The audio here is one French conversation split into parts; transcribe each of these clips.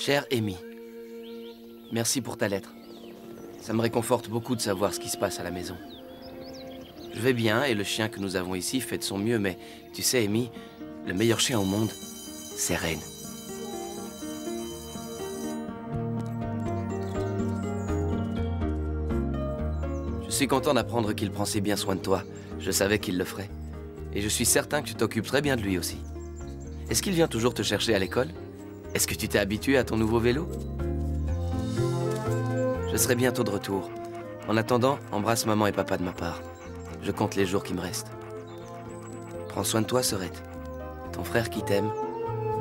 Chère Amy, merci pour ta lettre. Ça me réconforte beaucoup de savoir ce qui se passe à la maison. Je vais bien et le chien que nous avons ici fait de son mieux, mais tu sais, Amy, le meilleur chien au monde, c'est Ren. Je suis content d'apprendre qu'il prend si bien soin de toi. Je savais qu'il le ferait. Et je suis certain que tu t'occupes très bien de lui aussi. Est-ce qu'il vient toujours te chercher à l'école? Est-ce que tu t'es habitué à ton nouveau vélo? Je serai bientôt de retour. En attendant, embrasse maman et papa de ma part. Je compte les jours qui me restent. Prends soin de toi, Sœurette. Ton frère qui t'aime,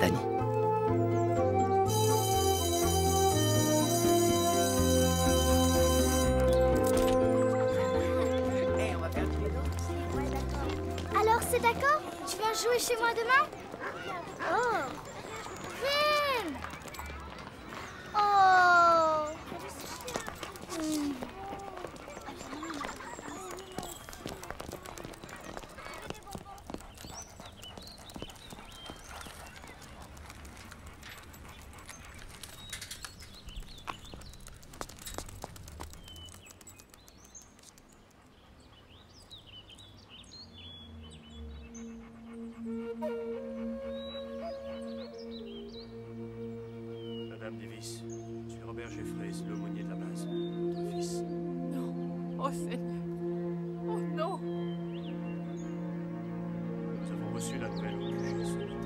Danny. Alors, c'est d'accord? Tu viens jouer chez moi demain? Oh! Ren! Oh! Madame Davis, je suis Robert Jeffreys, l'aumônier de la base. Votre fils. Non. Oh Seigneur. Oh non. Nous avons reçu la nouvelle au QG ce matin.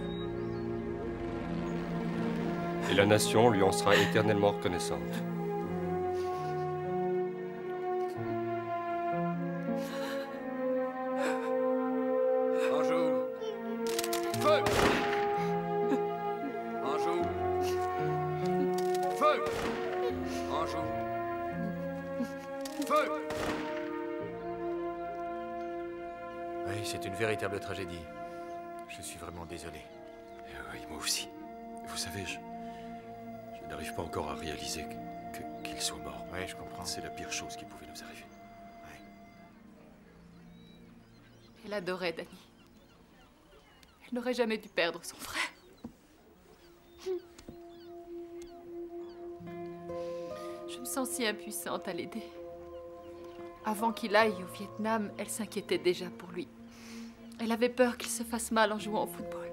Et la nation lui en sera éternellement reconnaissante. Bonjour. Feu! Bonjour. Feu! Bonjour. Feu! Oui, c'est une véritable tragédie. Je suis vraiment désolé. Oui, moi aussi. Vous savez, je n'arrive pas encore à réaliser qu'il soit mort. Oui, je comprends. C'est la pire chose qui pouvait nous arriver. Elle adorait Danny. Elle n'aurait jamais dû perdre son frère. Je me sens si impuissante à l'aider. Avant qu'il aille au Vietnam, elle s'inquiétait déjà pour lui. Elle avait peur qu'il se fasse mal en jouant au football.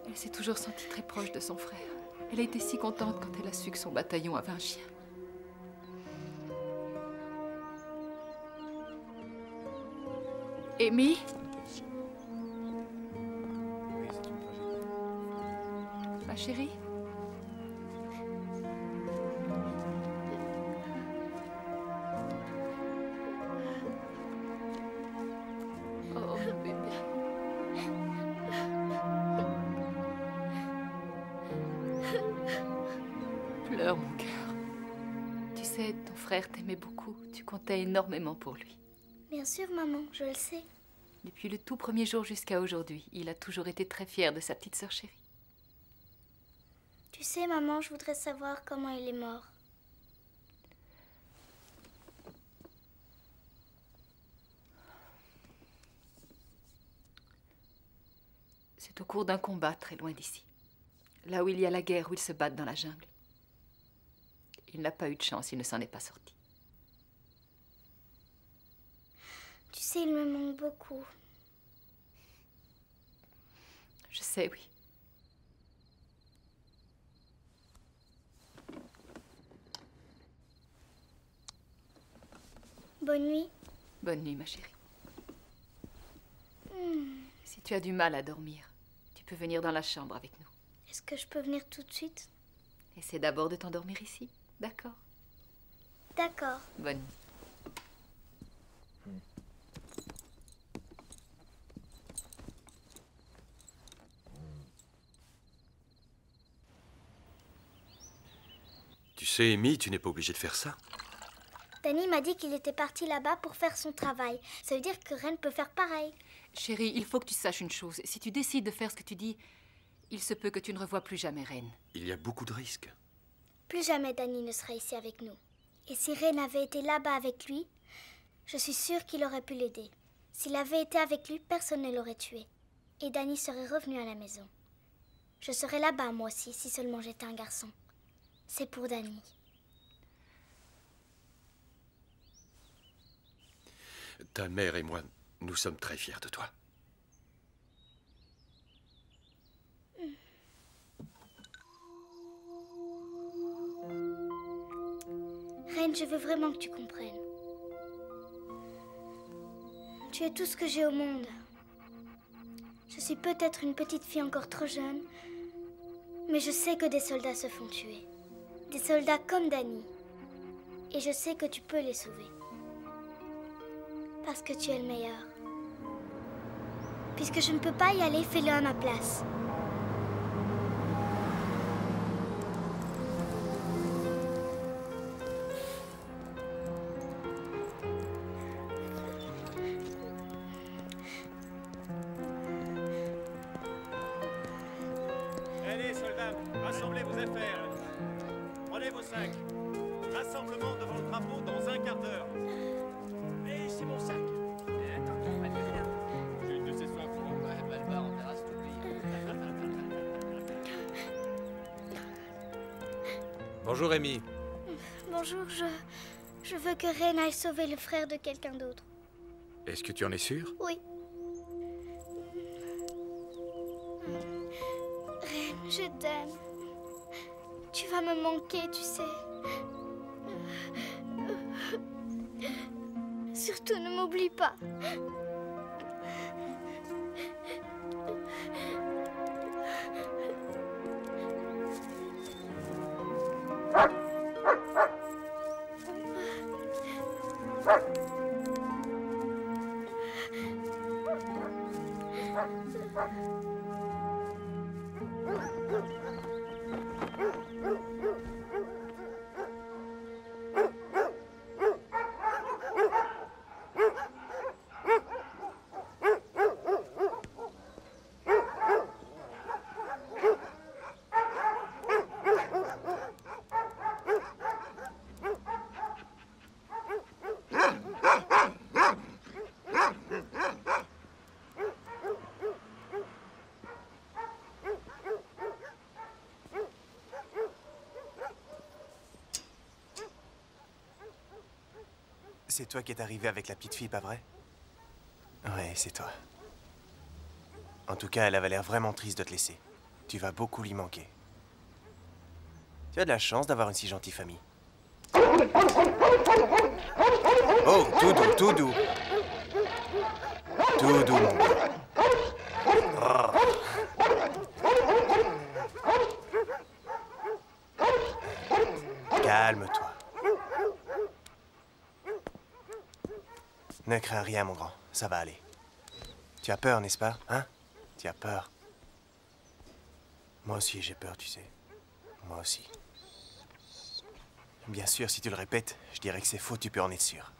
Elle s'est toujours sentie très proche de son frère. Elle a été si contente quand elle a su que son bataillon avait un chien. Amy? Oui, c'est une tragédie. Ma chérie? Oh, bébé. Pleure, mon cœur. Tu sais, ton frère t'aimait beaucoup. Tu comptais énormément pour lui. Bien sûr, maman, je le sais. Depuis le tout premier jour jusqu'à aujourd'hui, il a toujours été très fier de sa petite sœur chérie. Tu sais, maman, je voudrais savoir comment il est mort. C'est au cours d'un combat très loin d'ici. Là où il y a la guerre, où ils se battent dans la jungle. Il n'a pas eu de chance, il ne s'en est pas sorti. Tu sais, il me manque beaucoup. Je sais, oui. Bonne nuit. Bonne nuit, ma chérie. Si tu as du mal à dormir, tu peux venir dans la chambre avec nous. Est-ce que je peux venir tout de suite? Essaie d'abord de t'endormir ici, d'accord? D'accord. Bonne nuit. Tu sais, Amy, tu n'es pas obligée de faire ça. Danny m'a dit qu'il était parti là-bas pour faire son travail. Ça veut dire que Ren peut faire pareil. Chérie, il faut que tu saches une chose. Si tu décides de faire ce que tu dis, il se peut que tu ne revoies plus jamais Ren. Il y a beaucoup de risques. Plus jamais Danny ne sera ici avec nous. Et si Ren avait été là-bas avec lui, je suis sûre qu'il aurait pu l'aider. S'il avait été avec lui, personne ne l'aurait tué. Et Danny serait revenu à la maison. Je serais là-bas, moi aussi, si seulement j'étais un garçon. c'est pour Danny. Ta mère et moi, nous sommes très fiers de toi. Reine, je veux vraiment que tu comprennes. Tu es tout ce que j'ai au monde. Je suis peut-être une petite fille encore trop jeune, mais je sais que des soldats se font tuer. Des soldats comme Danny. Et je sais que tu peux les sauver. Parce que tu es le meilleur. Puisque je ne peux pas y aller, fais-le à ma place. Allez, soldats, rassemblez vos affaires. Prenez vos sacs. Rassemblement devant le drapeau dans un quart d'heure. Et c'est mon sac. Attends, pas de rien. J'ai une de ces soifs. Ouais, mal barre, on terrasse tout le Bonjour, Amy. Bonjour, je veux que Reine aille sauver le frère de quelqu'un d'autre. Est-ce que tu en es sûr? Oui. Reine, je t'aime. Tu vas me manquer, tu sais. Surtout, ne m'oublie pas. C'est toi qui es arrivé avec la petite fille, pas vrai? Ouais, c'est toi. En tout cas, elle avait l'air vraiment triste de te laisser. Tu vas beaucoup lui manquer. Tu as de la chance d'avoir une si gentille famille. Oh, tout doux, tout doux. Tout doux, mon gars. Calme-toi. Ne crains rien, mon grand. Ça va aller. Tu as peur, n'est-ce pas? Hein? Tu as peur. Moi aussi, j'ai peur, tu sais. Moi aussi. Bien sûr, si tu le répètes, je dirais que c'est faux, tu peux en être sûr.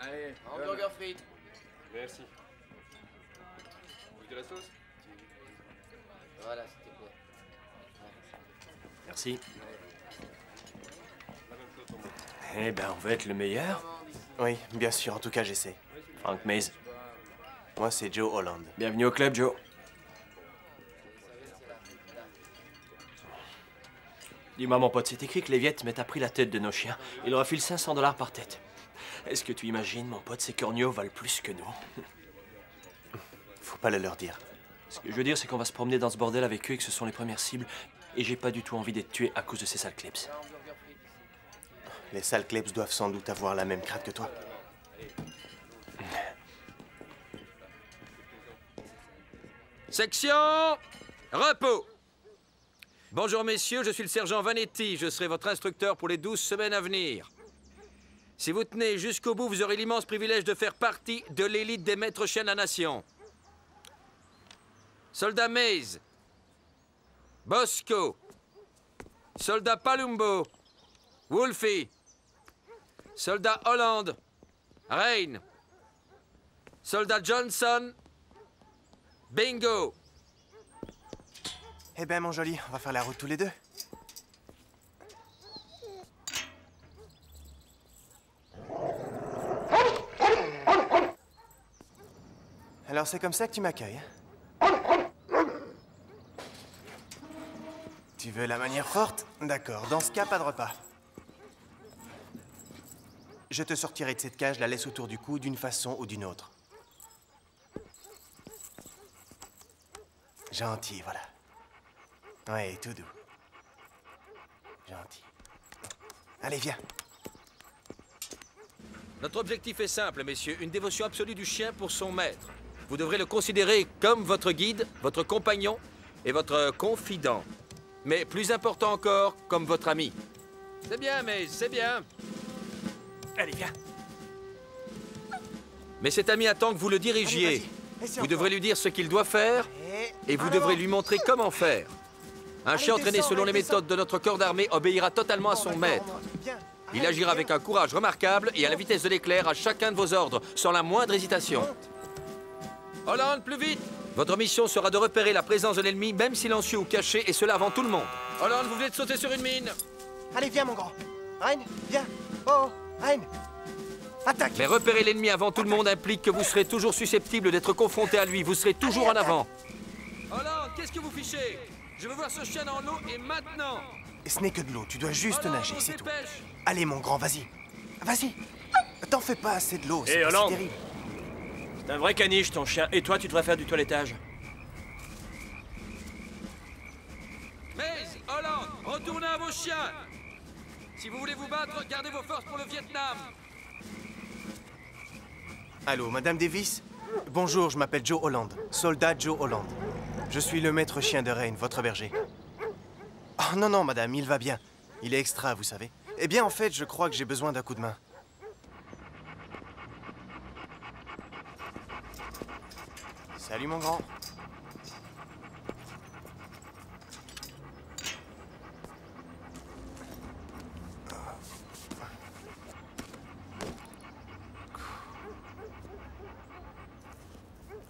Allez, Hamburger frites. Merci. Vous voulez de la sauce? Voilà, s'il te plaît. Merci. Eh ben, on va être le meilleur. Oui, bien sûr, en tout cas, j'essaie. Frank Mays. Moi, c'est Joe Holland. Bienvenue au club, Joe. Dis-moi, mon pote, c'est écrit que les Viettes a pris la tête de nos chiens. Il leur file 500 $ par tête. Est-ce que tu imagines, mon pote, ces corneaux valent plus que nous? Faut pas le leur dire. Ce que je veux dire, c'est qu'on va se promener dans ce bordel avec eux et que ce sont les premières cibles. Et j'ai pas du tout envie d'être tué à cause de ces sales clips. Les sales clips doivent sans doute avoir la même crainte que toi. Section repos. Bonjour messieurs, je suis le sergent Vanetti. Je serai votre instructeur pour les 12 semaines à venir. Si vous tenez jusqu'au bout, vous aurez l'immense privilège de faire partie de l'élite des maîtres chiens de la nation. Soldat Mays, Bosco, soldat Palumbo, Wolfie, soldat Holland, Rain, soldat Johnson, Bingo, Eh ben, mon joli, on va faire la route tous les deux. Alors, c'est comme ça que tu m'accueilles, hein? Tu veux la manière forte? D'accord, dans ce cas, pas de repas. Je te sortirai de cette cage, la laisse autour du cou d'une façon ou d'une autre. Gentil, voilà. Ouais, tout doux. Gentil. Allez, viens. Notre objectif est simple, messieurs. Une dévotion absolue du chien pour son maître. Vous devrez le considérer comme votre guide, votre compagnon et votre confident. Mais plus important encore, comme votre ami. C'est bien, mais c'est bien. Allez, viens. Mais cet ami attend que vous le dirigiez. Allez, vas-y. Vous devrez lui dire ce qu'il doit faire et vous devrez lui montrer comment faire. Un chien entraîné selon les méthodes de notre corps d'armée obéira totalement à son maître. Il agira avec un courage remarquable et à la vitesse de l'éclair à chacun de vos ordres, sans la moindre hésitation. Holland, plus vite! Votre mission sera de repérer la présence de l'ennemi, même silencieux ou caché, et cela avant tout le monde. Holland, vous venez de sauter sur une mine. Allez, viens, mon grand. Reine, viens. Oh, Reine. Attaque. Mais repérer l'ennemi avant tout le monde implique que vous serez toujours susceptible d'être confronté à lui. Vous serez toujours en avant. Holland, qu'est-ce que vous fichez? Je veux voir ce chien dans l'eau et maintenant. Ce n'est que de l'eau, tu dois juste Holland, nager, on se c'est tout. dépêche. Allez, mon grand, vas-y. Vas-y. T'en fais pas, c'est de l'eau, Hé, c'est pas si Holland. terrible. C'est un vrai caniche, ton chien. Et toi, tu devrais faire du toilettage. Maze, Holland, retournez à vos chiens. Si vous voulez vous battre, gardez vos forces pour le Vietnam. Allô, Madame Davis? Bonjour, je m'appelle Joe Holland, soldat Joe Holland. Je suis le maître chien de Reine, votre berger. Oh non, non, madame, il va bien. Il est extra, vous savez. Eh bien, en fait, je crois que j'ai besoin d'un coup de main. Salut, mon grand.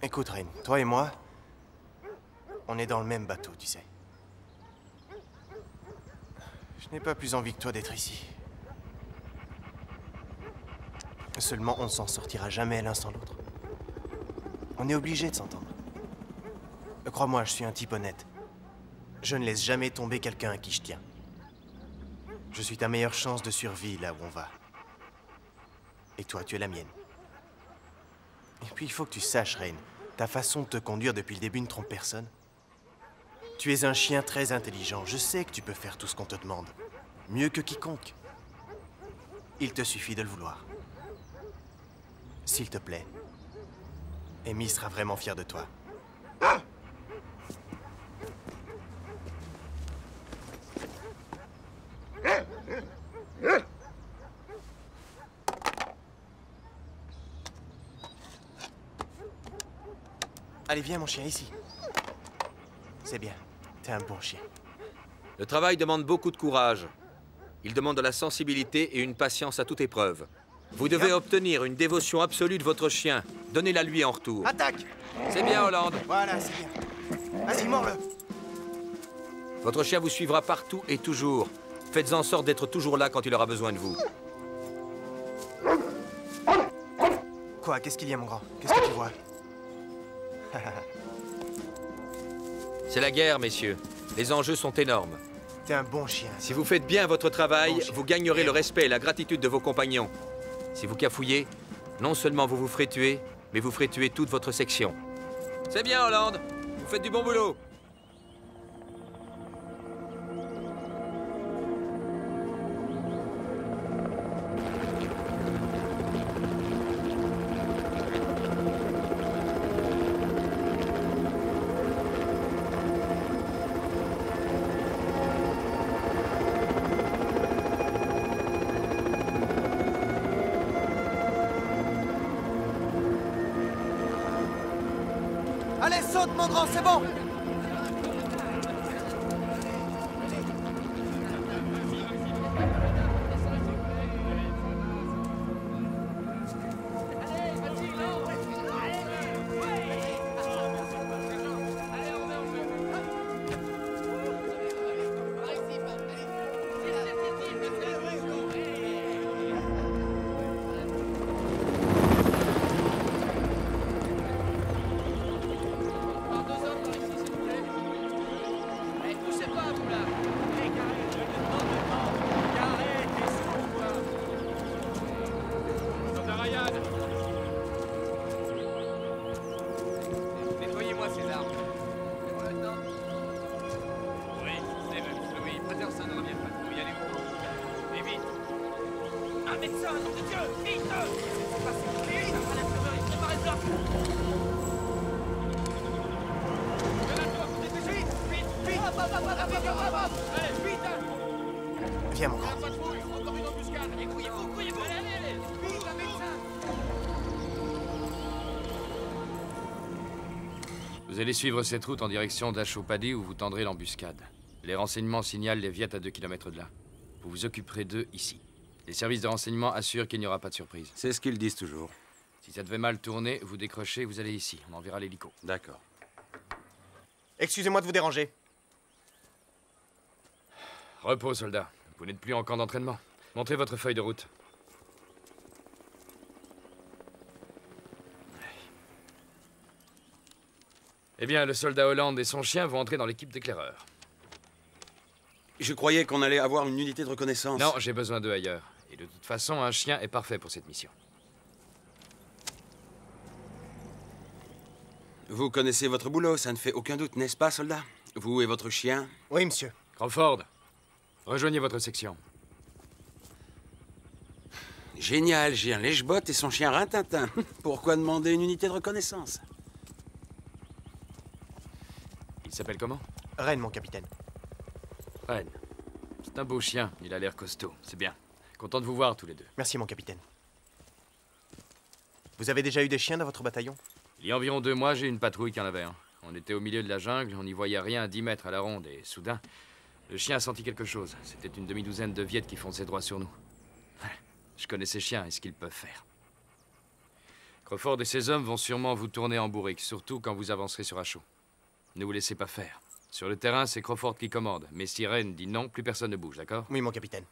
Écoute, Reine, toi et moi, on est dans le même bateau, tu sais. Je n'ai pas plus envie que toi d'être ici. Seulement, on ne s'en sortira jamais l'un sans l'autre. On est obligé de s'entendre. Crois-moi, je suis un type honnête. Je ne laisse jamais tomber quelqu'un à qui je tiens. Je suis ta meilleure chance de survie là où on va. Et toi, tu es la mienne. Et puis, il faut que tu saches, Reine, ta façon de te conduire depuis le début ne trompe personne. Tu es un chien très intelligent. Je sais que tu peux faire tout ce qu'on te demande. Mieux que quiconque. Il te suffit de le vouloir. S'il te plaît, Amy sera vraiment fière de toi. Allez, viens, mon chien, ici. C'est bien. T'es un bon chien. Le travail demande beaucoup de courage. Il demande de la sensibilité et une patience à toute épreuve. Vous devez obtenir une dévotion absolue de votre chien. Donnez-la lui en retour. Attaque! C'est bien, Holland. Voilà, c'est bien. Vas-y, mords-le. Votre chien vous suivra partout et toujours. Faites en sorte d'être toujours là quand il aura besoin de vous. Quoi? Qu'est-ce qu'il y a, mon grand? Qu'est-ce que tu vois? C'est la guerre, messieurs. Les enjeux sont énormes. T'es un bon chien. Si vous faites bien votre travail, Bon chien. vous gagnerez le respect et la gratitude de vos compagnons. Si vous cafouillez, non seulement vous vous ferez tuer, mais vous ferez tuer toute votre section. C'est bien, Holland. Vous faites du bon boulot. Allez, saute, mon grand, c'est bon! médecin, nom de Dieu! Vite! C'est pas si vite! À l'infirmerie, préparez le bloc! Vite! Vite! Allez, vite! Viens, mon grand. Pas de fouille, encore une embuscade! Et couillez-vous! Allez! Vite, un médecin! Vous allez suivre cette route en direction d'Ashopadi où vous tendrez l'embuscade. Les renseignements signalent les Viettes à 2 km de là. Vous vous occuperez d'eux ici. Les services de renseignement assurent qu'il n'y aura pas de surprise. C'est ce qu'ils disent toujours. Si ça devait mal tourner, vous décrochez, vous allez ici. On enverra l'hélico. D'accord. Excusez-moi de vous déranger. Repos, soldats. Vous n'êtes plus en camp d'entraînement. Montrez votre feuille de route. Eh bien, le soldat Holland et son chien vont entrer dans l'équipe d'éclaireurs. Je croyais qu'on allait avoir une unité de reconnaissance. Non, j'ai besoin d'eux ailleurs. Et de toute façon, un chien est parfait pour cette mission. Vous connaissez votre boulot, ça ne fait aucun doute, n'est-ce pas, soldat? Vous et votre chien? Oui, monsieur. Crawford, rejoignez votre section. Génial, j'ai un lèche-botte et son chien rintintin. Pourquoi demander une unité de reconnaissance? Il s'appelle comment? Ren, mon capitaine. Ren. C'est un beau chien, il a l'air costaud. C'est bien. Content de vous voir tous les deux. Merci, mon capitaine. Vous avez déjà eu des chiens dans votre bataillon? Il y a environ 2 mois, j'ai eu une patrouille qui en avait un. On était au milieu de la jungle, on n'y voyait rien à 10 mètres à la ronde, et soudain, le chien a senti quelque chose. C'était une demi-douzaine de Viettes qui fonçaient droit sur nous. Je connais ces chiens et ce qu'ils peuvent faire. Crawford et ses hommes vont sûrement vous tourner en bourrique, surtout quand vous avancerez sur Acho. Ne vous laissez pas faire. Sur le terrain, c'est Crawford qui commande, mais si Ren dit non, plus personne ne bouge, d'accord? Oui, mon capitaine.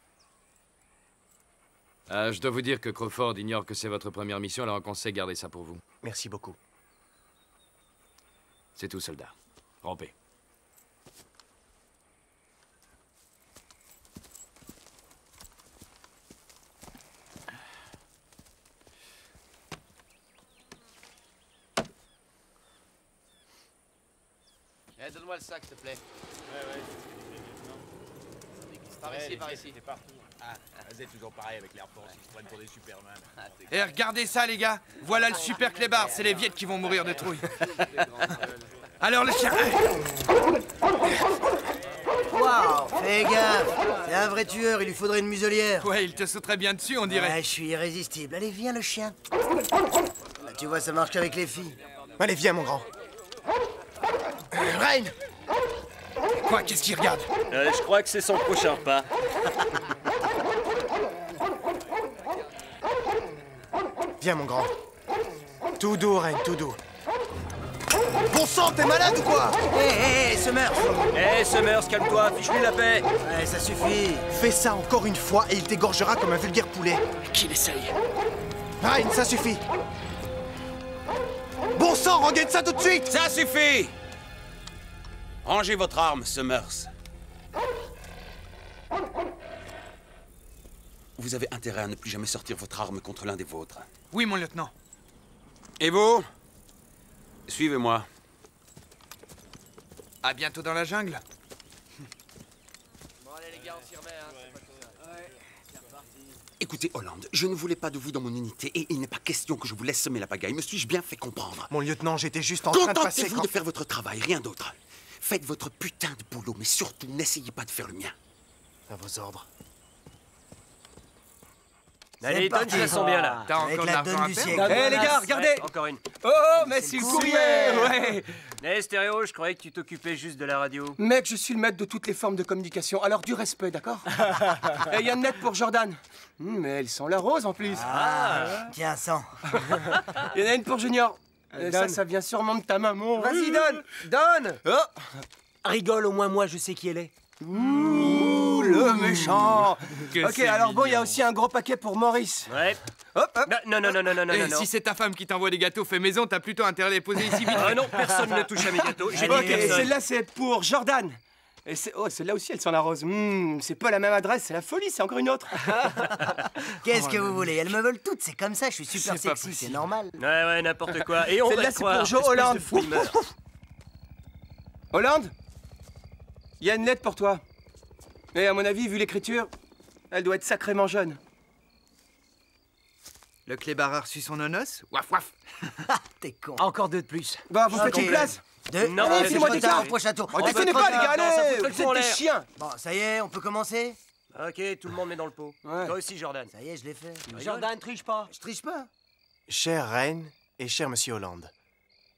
Je dois vous dire que Crawford ignore que c'est votre première mission, alors on conseille garder ça pour vous. Merci beaucoup. C'est tout, soldat. Rampez. Eh, donne-moi le sac, s'il te plaît. Ouais. Par ici, par ici. C'est partout. Ah, c'est toujours pareil avec l'Air Force, ils se prennent pour des Superman. Eh, regardez ça, les gars. Voilà le super clébard. C'est les Viettes qui vont mourir de trouille. Alors, le chien... Waouh, fais gaffe. C'est un vrai tueur, il lui faudrait une muselière. Ouais, il te sauterait bien dessus, on dirait. Ouais, je suis irrésistible. Allez, viens, le chien. Là, tu vois, ça marche qu'avec les filles. Allez, viens, mon grand. Rain! Quoi, qu'est-ce qu'il regarde? Je crois que c'est son prochain pas. Viens, mon grand. Tout doux, Rain, tout doux. Bon sang, t'es malade ou quoi? Hé, Summers! Hé, Summers, calme-toi, fiche-lui la paix. Ouais, ça suffit. Fais ça encore une fois et il t'égorgera comme un vulgaire poulet. Qu'il essaye. Rain, ça suffit. Bon sang, regagne ça tout de suite! Ça suffit! Rangez votre arme, Summers. Vous avez intérêt à ne plus jamais sortir votre arme contre l'un des vôtres. Oui, mon lieutenant. Et vous? Suivez-moi. À bientôt dans la jungle. Bon, allez, les gars, on s'y remet, hein. C'est pas tout. Ouais, c'est reparti. Écoutez, Holland, je ne voulais pas de vous dans mon unité et il n'est pas question que je vous laisse semer la pagaille. Me suis-je bien fait comprendre? Mon lieutenant, j'étais juste en train de passer Contentez-vous de faire votre travail, rien d'autre. Faites votre putain de boulot, mais surtout, n'essayez pas de faire le mien. À vos ordres. Allez, Ethan, je la sens bien là. T'as Avec encore de la l'argent donne à du faire? siècle. Eh, les gars, regardez. Ouais, encore une. Oh, mais c'est le courrier. Ouais. Eh, Stéréo, je croyais que tu t'occupais juste de la radio. Mec, je suis le maître de toutes les formes de communication, alors du respect, d'accord? Et il y a une lettre pour Jordan. Mais elle sent la rose en plus. Tiens, sens. Il y en a une pour Junior. Ça vient sûrement de ta maman. Vas-y, donne. Donne. Oh. Rigole, au moins moi, je sais qui elle est. Ouh, le méchant. Ok, alors bon, il y a aussi un gros paquet pour Maurice. Ouais. Hop, hop. Non. Si c'est ta femme qui t'envoie des gâteaux faits maison, t'as plutôt intérêt à les poser ici vite. Ah non, personne ne touche à mes gâteaux. J'ai dit Ok, personne. celle-là, c'est pour Jordan. Et celle-là aussi, elle sent la rose. C'est pas la même adresse, c'est la folie, c'est encore une autre. Qu'est-ce que vous voulez? Elles me veulent toutes, c'est comme ça, je suis super C'est pas sexy, c'est possible. normal. Ouais, n'importe quoi. Et on va Celle-là, te c'est croire, pour Joe espèce de Holland. frimeur. Holland, il y a une lettre pour toi. Et à mon avis, vu l'écriture, elle doit être sacrément jeune. Le clébard a reçu son nonos? Waf waf. T'es con. Encore 2 de plus. Bah, vous faites Ok. une place. Non, Allez, c'est file-moi trop des tard, cartes. prochain tour. Oh, déconnez pas, les gars, allez. Vous êtes des chiens. Bon, ça y est, on peut commencer? Ok, tout le monde met dans le pot. Ouais. Toi aussi, Jordan. Ça y est, je l'ai fait. Jordan, triche pas. Je triche pas. Chère reine et cher monsieur Hollande,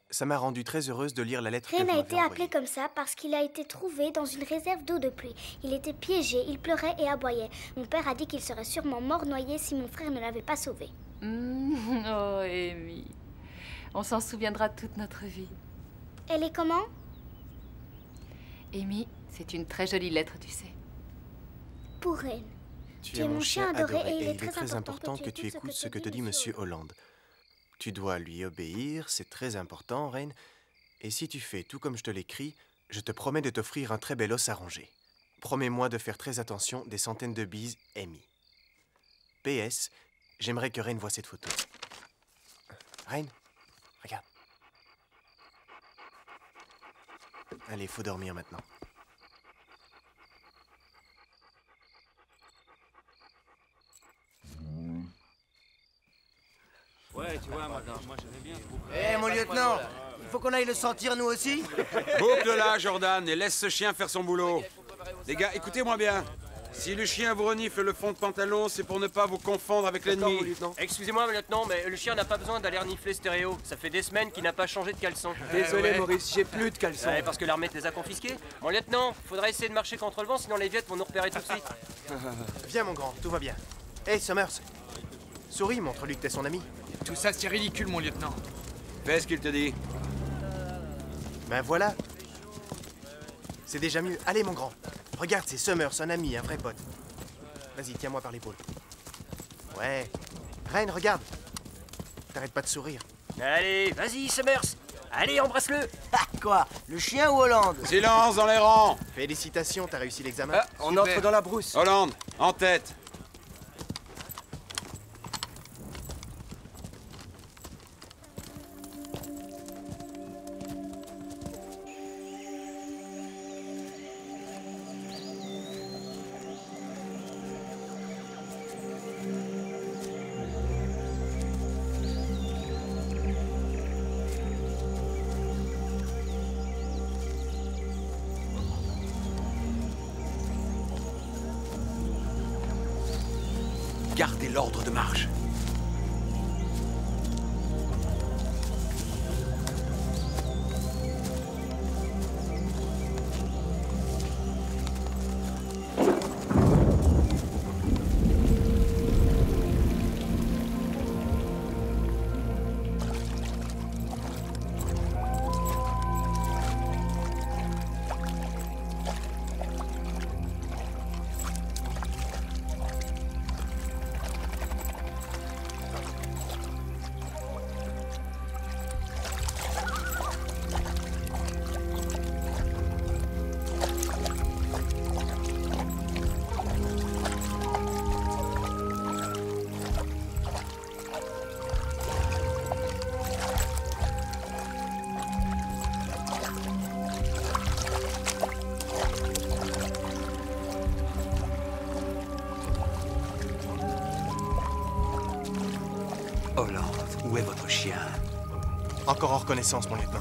ça m'a rendu très heureuse de lire la lettre que Ren vous a m'avez été envoyée. appelé comme ça parce qu'il a été trouvé dans une réserve d'eau de pluie. Il était piégé, il pleurait et aboyait. Mon père a dit qu'il serait sûrement mort noyé si mon frère ne l'avait pas sauvé. Oh, Amy. On s'en souviendra toute notre vie. Elle est comment? Amy, c'est une très jolie lettre, tu sais. Pour Ren. Tu es mon chien adoré et il est très important que tu écoutes ce que te dit monsieur Hollande. Tu dois lui obéir, c'est très important, reine. Et si tu fais tout comme je te l'écris, je te promets de t'offrir un très bel os à ronger. Promets-moi de faire très attention, des centaines de bises, Amy. PS, j'aimerais que Reine voie cette photo. Reine, regarde. Allez, faut dormir maintenant. Ouais, tu vois, moi j'aimais bien. Eh, mon lieutenant, il faut qu'on aille le sentir, nous aussi. Boucle-la, Jordan, et laisse ce chien faire son boulot. Les gars, écoutez-moi bien. Si le chien vous renifle le fond de pantalon, c'est pour ne pas vous confondre avec l'ennemi. Excusez-moi, lieutenant, mais le chien n'a pas besoin d'aller renifler stéréo. Ça fait des semaines qu'il n'a pas changé de caleçon. Désolé, Maurice, j'ai plus de caleçon. Ouais, parce que l'armée te les a confisqués. Mon lieutenant, faudra essayer de marcher contre le vent, sinon les Viettes vont nous repérer tout de suite. Viens, mon grand, tout va bien. Hey, Summers, souris, montre-lui que t'es son ami. Tout ça, c'est ridicule, mon lieutenant. Fais ce qu'il te dit. Ben voilà. C'est déjà mieux. Allez, mon grand. Regarde, c'est Summers, un ami, un vrai pote. Vas-y, tiens-moi par l'épaule. Ouais. Reine, regarde. T'arrêtes pas de sourire. Allez, vas-y, Summers. Allez, embrasse-le. Ah, quoi? Le chien ou Hollande? Silence dans les rangs. Félicitations, t'as réussi l'examen. Ah, on entre dans la brousse. Hollande, en tête. Gardez l'ordre de marche. Hollande, où est votre chien? Encore en reconnaissance, mon lieutenant.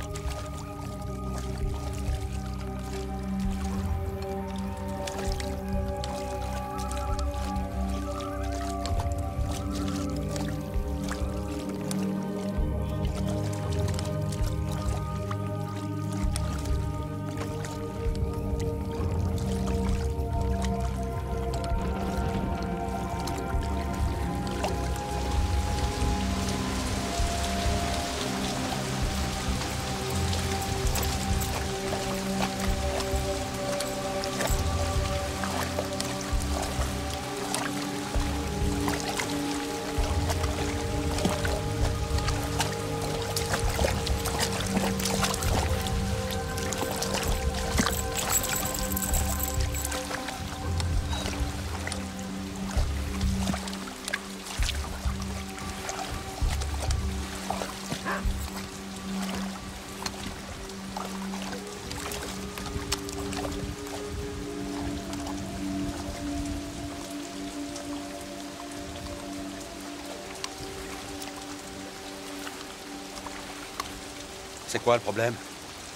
C'est quoi le problème?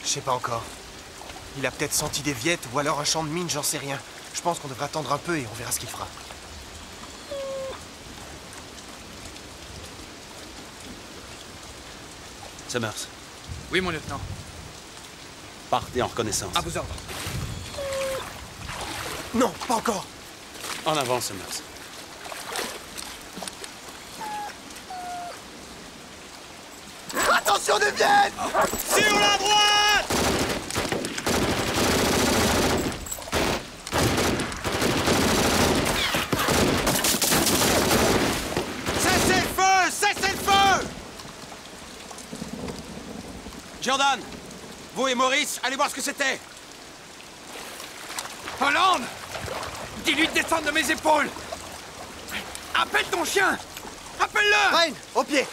Je sais pas encore. Il a peut-être senti des viettes ou alors un champ de mine, j'en sais rien. Je pense qu'on devrait attendre un peu et on verra ce qu'il fera. Summers, Oui, mon lieutenant. partez en reconnaissance. À vos ordres. Non, pas encore. En avant, Summers. Attention des viettes! Sur la droite! Cessez le feu! Cessez le feu! Jordan, vous et Maurice, allez voir ce que c'était. Hollande! Dis-lui de descendre de mes épaules! Appelle ton chien! Appelle-le! Rain, au pied!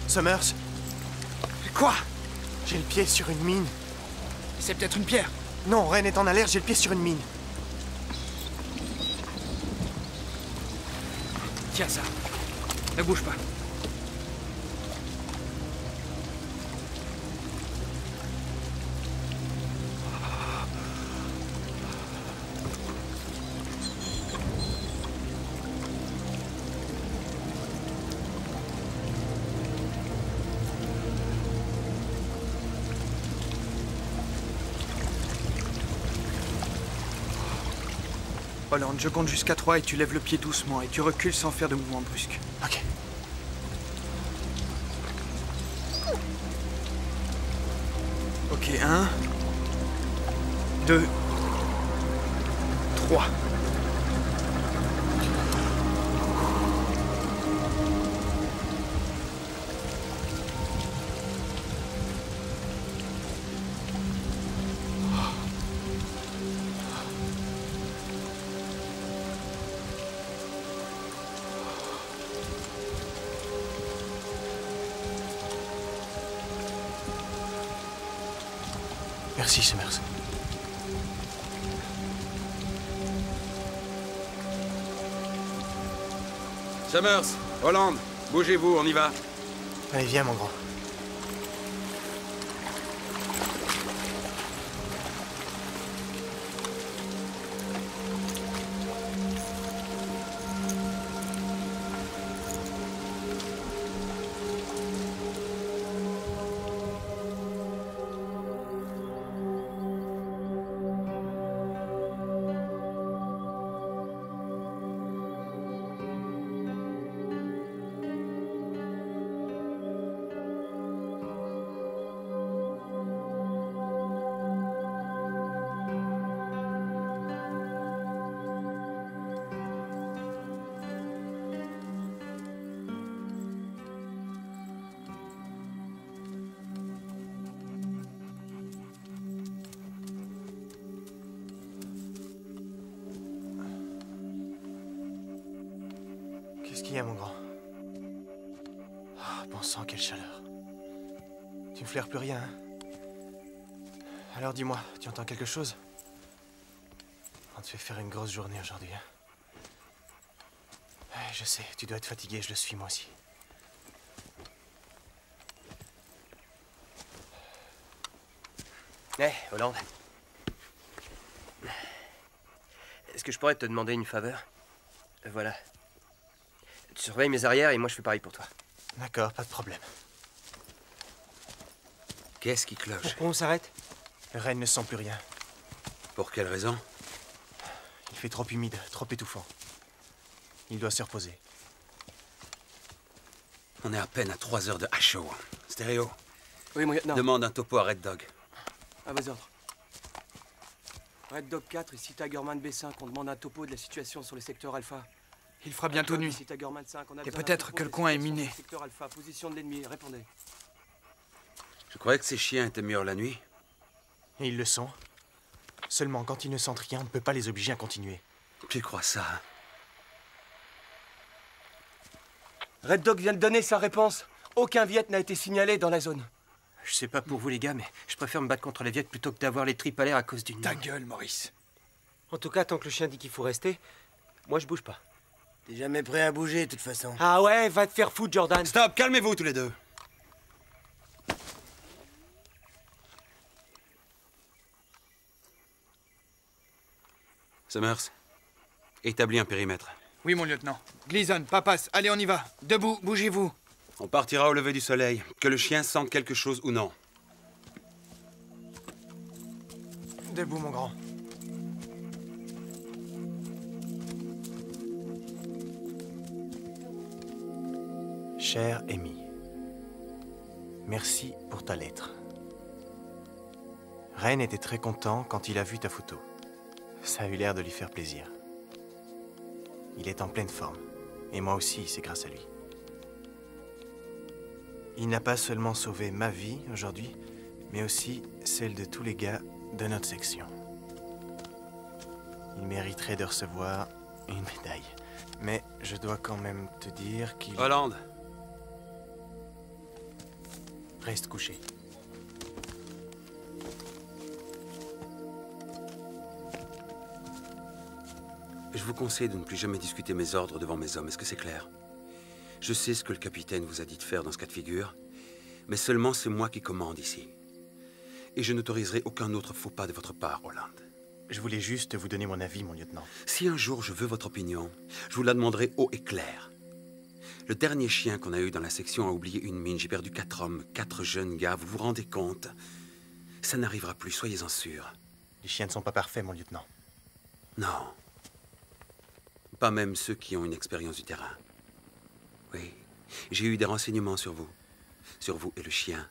Summers. Quoi? J'ai le pied sur une mine. C'est peut-être une pierre. Non, Ren est en alerte, j'ai le pied sur une mine. Tiens ça. Ne bouge pas. Hollande, je compte jusqu'à 3 et tu lèves le pied doucement et tu recules sans faire de mouvement brusque. Ok. Ok, 1, 2, 3. Merci, Summers. Summers, Hollande, bougez-vous, on y va. Allez, viens, mon grand. Qu'est-ce qu'il y a, mon grand? Oh, bon sang, quelle chaleur. Tu ne flaires plus rien, hein? Alors dis-moi, tu entends quelque chose? On te fait faire une grosse journée aujourd'hui, hein? Ouais, je sais, tu dois être fatigué, je le suis moi aussi. Hé, Hollande. Est-ce que je pourrais te demander une faveur? Voilà. Tu surveilles mes arrières et moi je fais pareil pour toi. D'accord, pas de problème. Qu'est-ce qui cloche? Pourquoi on s'arrête? Ren ne sent plus rien. Pour quelle raison? Il fait trop humide, trop étouffant. Il doit se reposer. On est à peine à 3 heures de HO. Stéréo. Oui, mon lieutenant. Demande un topo à Red Dog. À vos ordres. Red Dog 4, ici Tigerman B5. On demande un topo de la situation sur le secteur Alpha. Il fera bientôt nuit. Ici Tigerman 5, on a Et besoin d'un peut-être topo que de le la coin est situation miné. sur le secteur Alpha, position de l'ennemi, répondez. Je croyais que ces chiens étaient meilleurs la nuit. Et ils le sont. Seulement, quand ils ne sentent rien, on ne peut pas les obliger à continuer. Tu crois ça, hein? Red Dog vient de donner sa réponse. Aucun Viet n'a été signalé dans la zone. Je sais pas pour vous les gars, mais je préfère me battre contre les Viettes plutôt que d'avoir les tripes à l'air à cause d'une... Ta gueule, Maurice. En tout cas, tant que le chien dit qu'il faut rester, Moi, je bouge pas. T'es jamais prêt à bouger, de toute façon. Ah ouais, va te faire foutre, Jordan. Stop, calmez-vous tous les deux. Summers, établis un périmètre. Oui, mon lieutenant. Gleason, Papas, allez, on y va. Debout, bougez-vous. On partira au lever du soleil, que le chien sente quelque chose ou non. Debout, mon grand. Cher Amy, merci pour ta lettre. Ren était très content quand il a vu ta photo. Ça a eu l'air de lui faire plaisir. Il est en pleine forme. Et moi aussi, c'est grâce à lui. Il n'a pas seulement sauvé ma vie aujourd'hui, mais aussi celle de tous les gars de notre section. Il mériterait de recevoir une médaille. Mais je dois quand même te dire qu'il... Holland. Reste couché. Je vous conseille de ne plus jamais discuter mes ordres devant mes hommes. Est-ce que c'est clair? Je sais ce que le capitaine vous a dit de faire dans ce cas de figure, mais seulement c'est moi qui commande ici. Et je n'autoriserai aucun autre faux pas de votre part, Holland. Je voulais juste vous donner mon avis, mon lieutenant. Si un jour je veux votre opinion, je vous la demanderai haut et clair. Le dernier chien qu'on a eu dans la section a oublié une mine. J'ai perdu 4 hommes, 4 jeunes gars. Vous vous rendez compte? Ça n'arrivera plus, soyez-en sûrs. Les chiens ne sont pas parfaits, mon lieutenant. Non. Pas même ceux qui ont une expérience du terrain. Oui, j'ai eu des renseignements sur vous et le chien.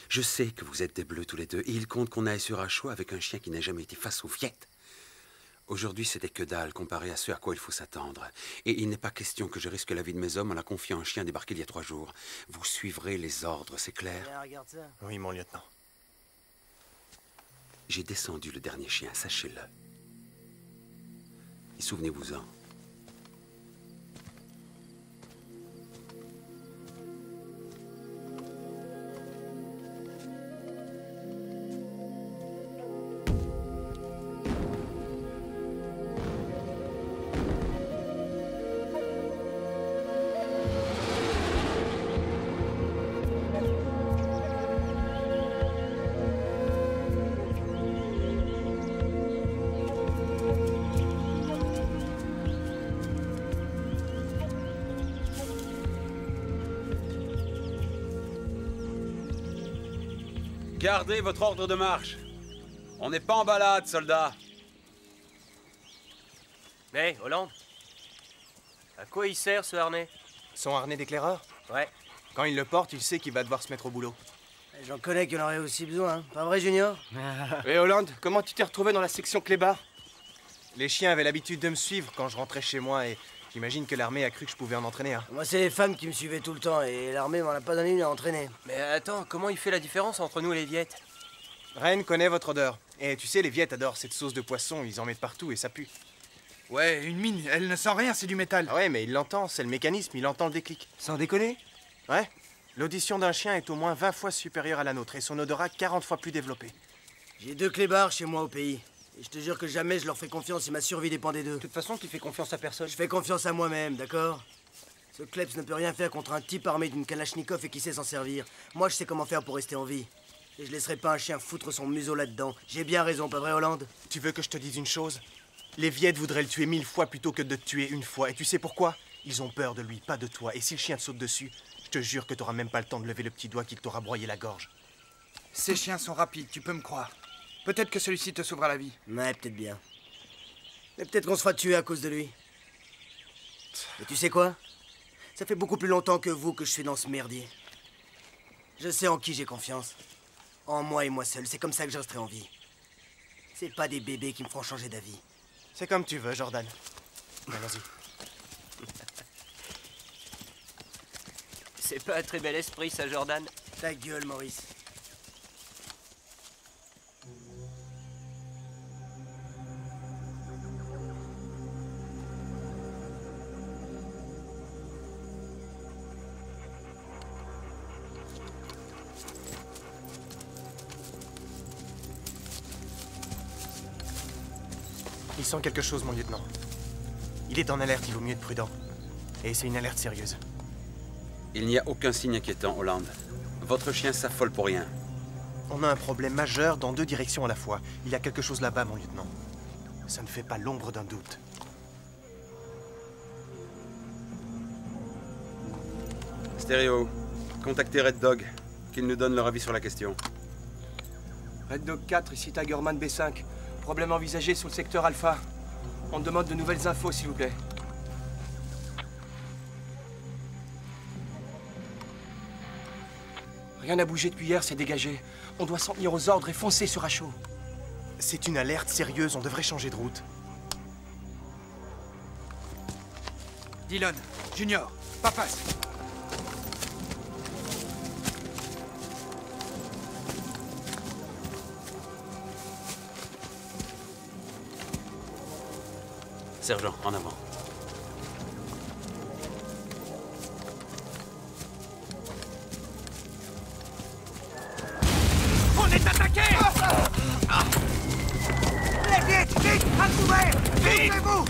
Je sais que vous êtes des bleus tous les deux, et il compte qu'on aille sur Ashwa avec un chien qui n'a jamais été face aux Viettes. Aujourd'hui, c'était que dalle comparé à ce à quoi il faut s'attendre. Et il n'est pas question que je risque la vie de mes hommes en la confiant à un chien débarqué il y a 3 jours. Vous suivrez les ordres, c'est clair? Regarde ça. Oui, mon lieutenant. J'ai descendu le dernier chien, sachez-le. Et souvenez-vous-en. Gardez votre ordre de marche. On n'est pas en balade, soldats. Hé, Holland. À quoi il sert, ce harnais? Son harnais d'éclaireur? Ouais. Quand il le porte, il sait qu'il va devoir se mettre au boulot. J'en connais qui en auraient aussi besoin, hein. Pas vrai, Junior? Hé, Holland, comment tu t'es retrouvé dans la section clébard? Les chiens avaient l'habitude de me suivre quand je rentrais chez moi et j'imagine que l'armée a cru que je pouvais en entraîner un. Moi, c'est les femmes qui me suivaient tout le temps et l'armée m'en a pas donné une à entraîner. Mais attends, comment il fait la différence entre nous et les Viettes? Ren connaît votre odeur. Et tu sais, les Viettes adorent cette sauce de poisson, ils en mettent partout et ça pue. Ouais, une mine, elle ne sent rien, c'est du métal. Ah ouais, mais il l'entend, c'est le mécanisme, il entend le déclic. Sans déconner? Ouais. L'audition d'un chien est au moins 20 fois supérieure à la nôtre et son odorat 40 fois plus développé. J'ai 2 clébards chez moi au pays. Et je te jure que jamais je leur fais confiance si ma survie dépend des deux. De toute façon, tu fais confiance à personne. Je fais confiance à moi-même, d'accord? Ce Kleps ne peut rien faire contre un type armé d'une Kalachnikov et qui sait s'en servir. Moi, je sais comment faire pour rester en vie. Et je laisserai pas un chien foutre son museau là-dedans. J'ai bien raison, pas vrai, Holland? Tu veux que je te dise une chose? Les Viettes voudraient le tuer 1000 fois plutôt que de te tuer une fois. Et tu sais pourquoi? Ils ont peur de lui, pas de toi. Et si le chien te saute dessus, je te jure que t'auras même pas le temps de lever le petit doigt qu'il t'aura broyé la gorge. Ces chiens sont rapides, tu peux me croire. Peut-être que celui-ci te sauvera la vie. Ouais, peut-être bien. Mais peut-être qu'on se fera tuer à cause de lui. Et tu sais quoi? Ça fait beaucoup plus longtemps que vous que je suis dans ce merdier. Je sais en qui j'ai confiance. En moi et moi seul. C'est comme ça que je resterai en vie. C'est pas des bébés qui me feront changer d'avis. C'est comme tu veux, Jordan. Ben, vas-y. C'est pas un très bel esprit, ça, Jordan. Ta gueule, Maurice. Il sent quelque chose, mon lieutenant. Il est en alerte, il vaut mieux être prudent. Et c'est une alerte sérieuse. Il n'y a aucun signe inquiétant, Holland. Votre chien s'affole pour rien. On a un problème majeur dans 2 directions à la fois. Il y a quelque chose là-bas, mon lieutenant. Ça ne fait pas l'ombre d'un doute. Stéréo, contactez Red Dog, qu'ils nous donnent leur avis sur la question. Red Dog 4, ici Tigerman B5. Problème envisagé sur le secteur Alpha. On demande de nouvelles infos, s'il vous plaît. Rien n'a bougé depuis hier, c'est dégagé. On doit s'en tenir aux ordres et foncer sur Acho. C'est une alerte sérieuse, on devrait changer de route. Dillon, Junior, Papas. Sergent, en avant. On est attaqué! Vite, vite, à couvert! Ouvrez-vous!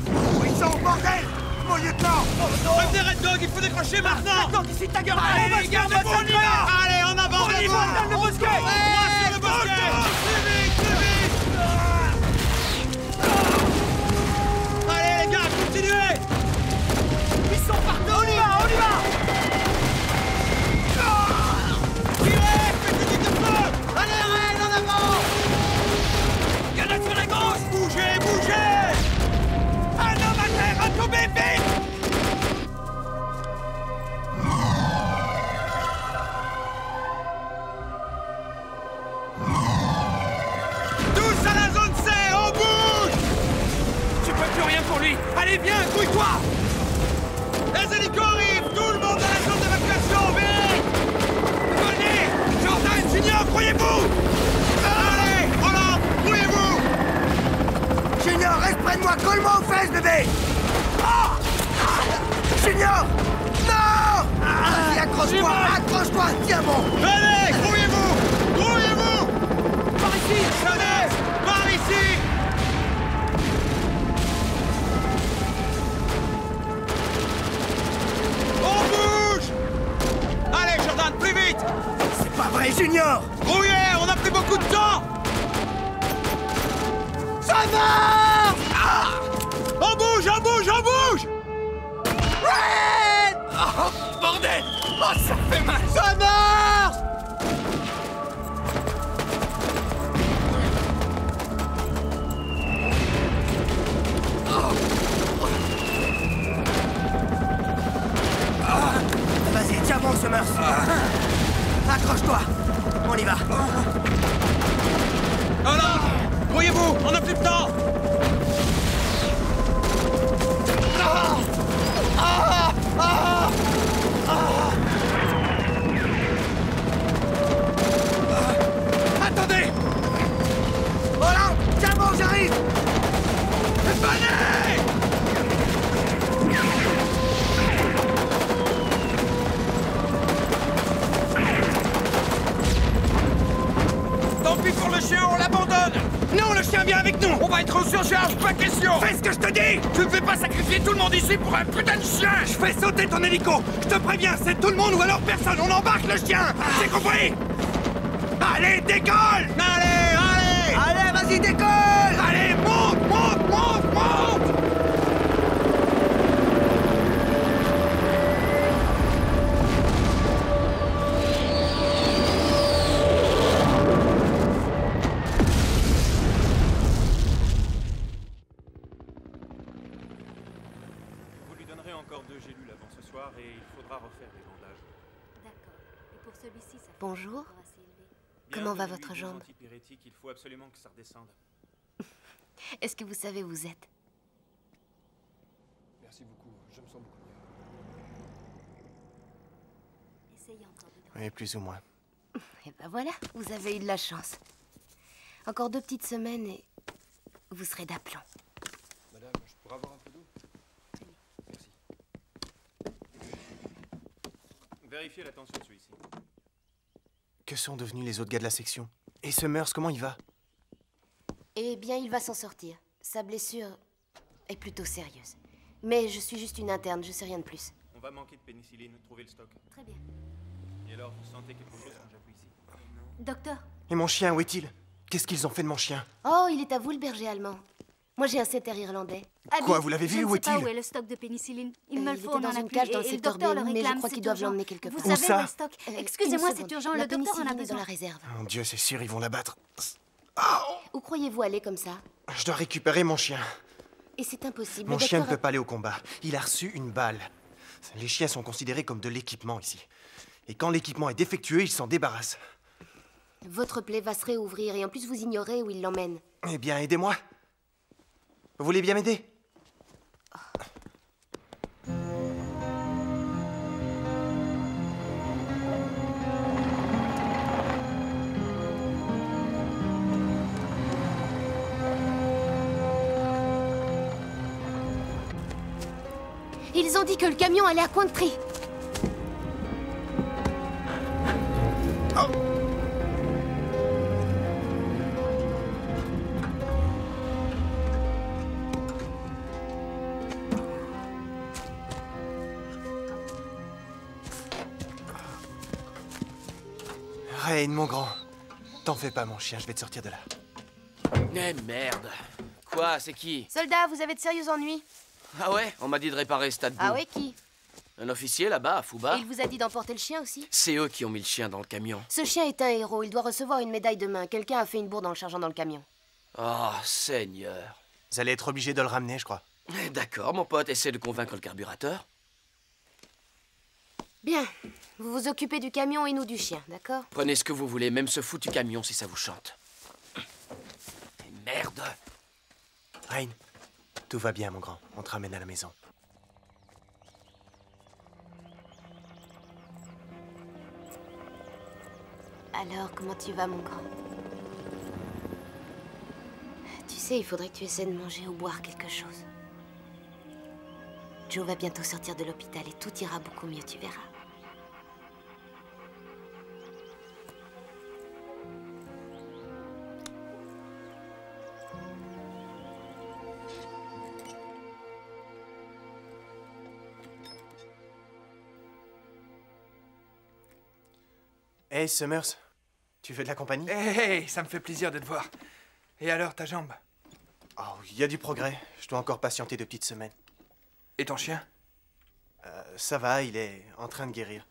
Ils sont au bordel! Mon lieutenant! Revenez Red Dog, il faut décrocher maintenant! Red Dog, ici Tigerman! Allez, les gars, on y va! Allez, en avant! On y va dans le bosquet! Moi sur le bosquet! Plus vite, plus vite! Allez, les gars, continuez! Ils sont partout! On y va, on y va! Tirez, petit de feu! Allez, Red, en avant! Grenade sur la gauche! Bougez, bougez! Un homme à terre, un tombé, vite! Tous à la zone C, on bouge! Tu peux plus rien pour lui! Allez, viens, grouille-toi! Les hélicos arrivent! Tout le monde dans la zone d'évacuation, vite! Venez! Jordan, Junior, croyez-vous! Allez, Roland, croyez-vous! Junior, reste près de moi! Colle-moi aux fesses, bébé! Oh! Junior! Non! Vas-y, accroche-toi! Accroche-toi! Tiens bon! Allez, grouillez-vous! Grouillez-vous! Par ici! Venez! Par ici! On bouge! Allez, Jordan, plus vite! C'est pas vrai, Junior! Grouillez! On a plus beaucoup de temps! Ça va! Ah! On bouge, on bouge, on bouge! Red! Oh, bordel! Oh, ça fait mal! Ça marche! Vas-y, tiens bon, Summers. Accroche-toi. On y va. Alors, grouillez-vous! On n'a plus de temps! Attendez! Roland, tiens bon, j'arrive! Venez! Tant pis pour le chien, on l'abandonne! Non, le chien vient avec nous! On va être en surcharge, pas question! Fais ce que je te dis! Tu ne fais pas sacrifier tout le monde ici pour un putain de chien! Je fais sauter ton hélico! Je te préviens, c'est tout le monde ou alors personne! On embarque le chien! J'ai compris! Allez, décolle! Allez, allez! Allez, vas-y, décolle! Allez, monte, monte, monte, monte! Vous lui donnerez encore 2 gélules avant ce soir et il faudra refaire les bandages. D'accord. Et pour celui-ci, ça fait Bonjour. encore assez élevé. Bien, Comment va donnez-lui votre des jambe? antipyrétiques, il faut absolument que ça redescende. Est-ce que vous savez où vous êtes? Merci beaucoup, je me sens beaucoup mieux. Essayez encore de Oui, plus ou moins. Et ben voilà, vous avez eu de la chance. Encore 2 petites semaines et vous serez d'aplomb. Madame, je pourrais avoir un peu d'eau? Merci. Vérifiez la tension de celui-ci. Que sont devenus les autres gars de la section? Et Summers, comment il va? Eh bien, il va s'en sortir. Sa blessure est plutôt sérieuse. Mais je suis juste une interne, je sais rien de plus. On va manquer de pénicilline, trouvez le stock. Très bien. Et alors, vous sentez quelque chose quand j'appuie ici? Docteur. Et mon chien, où est-il? Qu'est-ce qu'ils ont fait de mon chien? Oh, il est à vous, le berger allemand. Moi, j'ai un setter irlandais. Quoi, vous l'avez vu? Où Je ne sais pas est-il? où est le stock de pénicilline. Il me le faut, était on dans en a une plus. cage dans le Et le secteur docteur B, le mais je réclame, crois c'est qu'ils doivent urgent. l'emmener quelque Vous part. savez ça où est le stock? Excusez-moi, c'est urgent, le docteur en a dans besoin. la réserve. Mon Dieu, c'est sûr, ils vont l'abattre. Où croyez-vous aller comme ça? Je dois récupérer mon chien. Et c'est impossible. Mon le chien ne docteur peut pas aller au combat. Il a reçu une balle. Les chiens sont considérés comme de l'équipement ici. Et quand l'équipement est défectueux, ils s'en débarrassent. Votre plaie va se réouvrir et en plus vous ignorez où il l'emmène. Eh bien, aidez-moi. Vous voulez bien m'aider? Ils ont dit que le camion allait à Quantry. Rain, mon grand. T'en fais pas, mon chien, je vais te sortir de là. Eh merde. Quoi, c'est qui? Soldat, vous avez de sérieux ennuis? Ah ouais? On m'a dit de réparer ce tas de boue. Ah ouais, qui? Un officier là-bas, à Fouba. Et il vous a dit d'emporter le chien aussi? C'est eux qui ont mis le chien dans le camion. Ce chien est un héros, il doit recevoir une médaille demain. Quelqu'un a fait une bourde en le chargeant dans le camion. Oh, Seigneur. Vous allez être obligé de le ramener, je crois. D'accord, mon pote, essaie de convaincre le carburateur. Bien. Vous vous occupez du camion et nous du chien, d'accord? Prenez ce que vous voulez, même ce foutu camion si ça vous chante. Et merde. Rain, tout va bien, mon grand. On te ramène à la maison. Alors, comment tu vas, mon grand? Tu sais, il faudrait que tu essaies de manger ou boire quelque chose. Joe va bientôt sortir de l'hôpital et tout ira beaucoup mieux, tu verras. Hey, Summers, tu veux de la compagnie? Hey, ça me fait plaisir de te voir. Et alors, ta jambe? Oh, il y a du progrès. Je dois encore patienter 2 petites semaines. Et ton chien? Ça va, il est en train de guérir.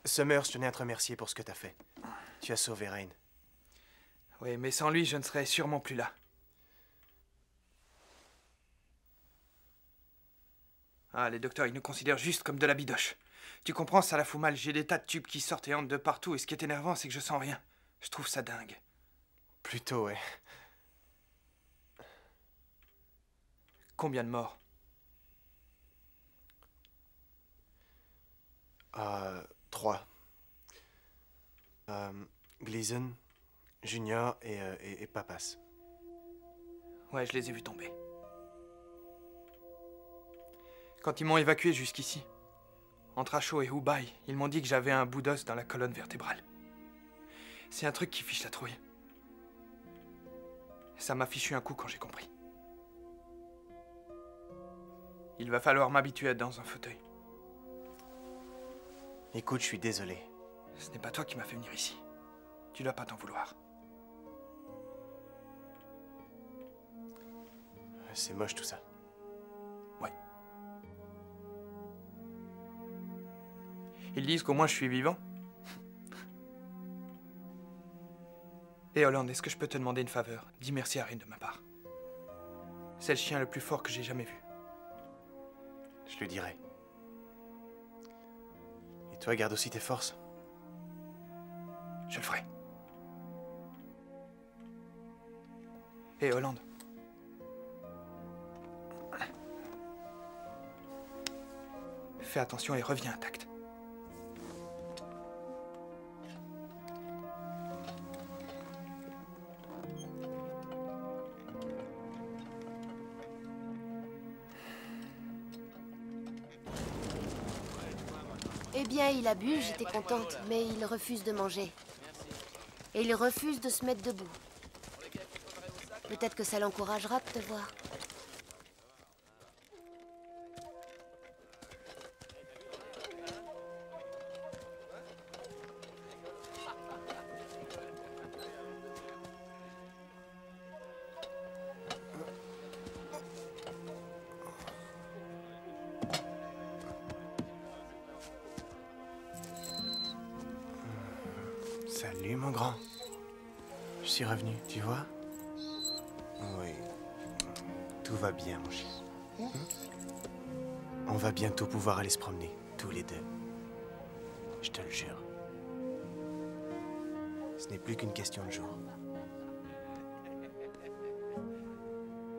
Summers, je tenais à te remercier pour ce que t'as fait. Tu as sauvé Rain. Oui, mais sans lui, je ne serais sûrement plus là. Ah, les docteurs, ils nous considèrent juste comme de la bidoche. Tu comprends, ça la fout mal. J'ai des tas de tubes qui sortent et entrent de partout, et ce qui est énervant, c'est que je sens rien. Je trouve ça dingue. Plutôt, ouais. Combien de morts? 3. Gleason, Junior et Papas. Ouais, je les ai vus tomber. Quand ils m'ont évacué jusqu'ici, entre Acho et Hubei, ils m'ont dit que j'avais un bout d'os dans la colonne vertébrale. C'est un truc qui fiche la trouille. Ça m'a fichu un coup quand j'ai compris. Il va falloir m'habituer à être dans un fauteuil. Écoute, je suis désolé. Ce n'est pas toi qui m'as fait venir ici. Tu dois pas t'en vouloir. C'est moche tout ça. Ouais. Ils disent qu'au moins je suis vivant. Et Holland, est-ce que je peux te demander une faveur? Dis merci à Rain de ma part. C'est le chien le plus fort que j'ai jamais vu. Je le dirai. Et toi, garde aussi tes forces. Je le ferai. Et Holland. Fais attention et reviens intact. Eh bien, il a bu, j'étais contente, mais il refuse de manger. Et il refuse de se mettre debout. Peut-être que ça l'encouragera de te voir. Salut, mon grand. Je suis revenu, tu vois? Oui. Tout va bien, mon chien. On va bientôt pouvoir aller se promener, tous les deux. Je te le jure. Ce n'est plus qu'une question de jour.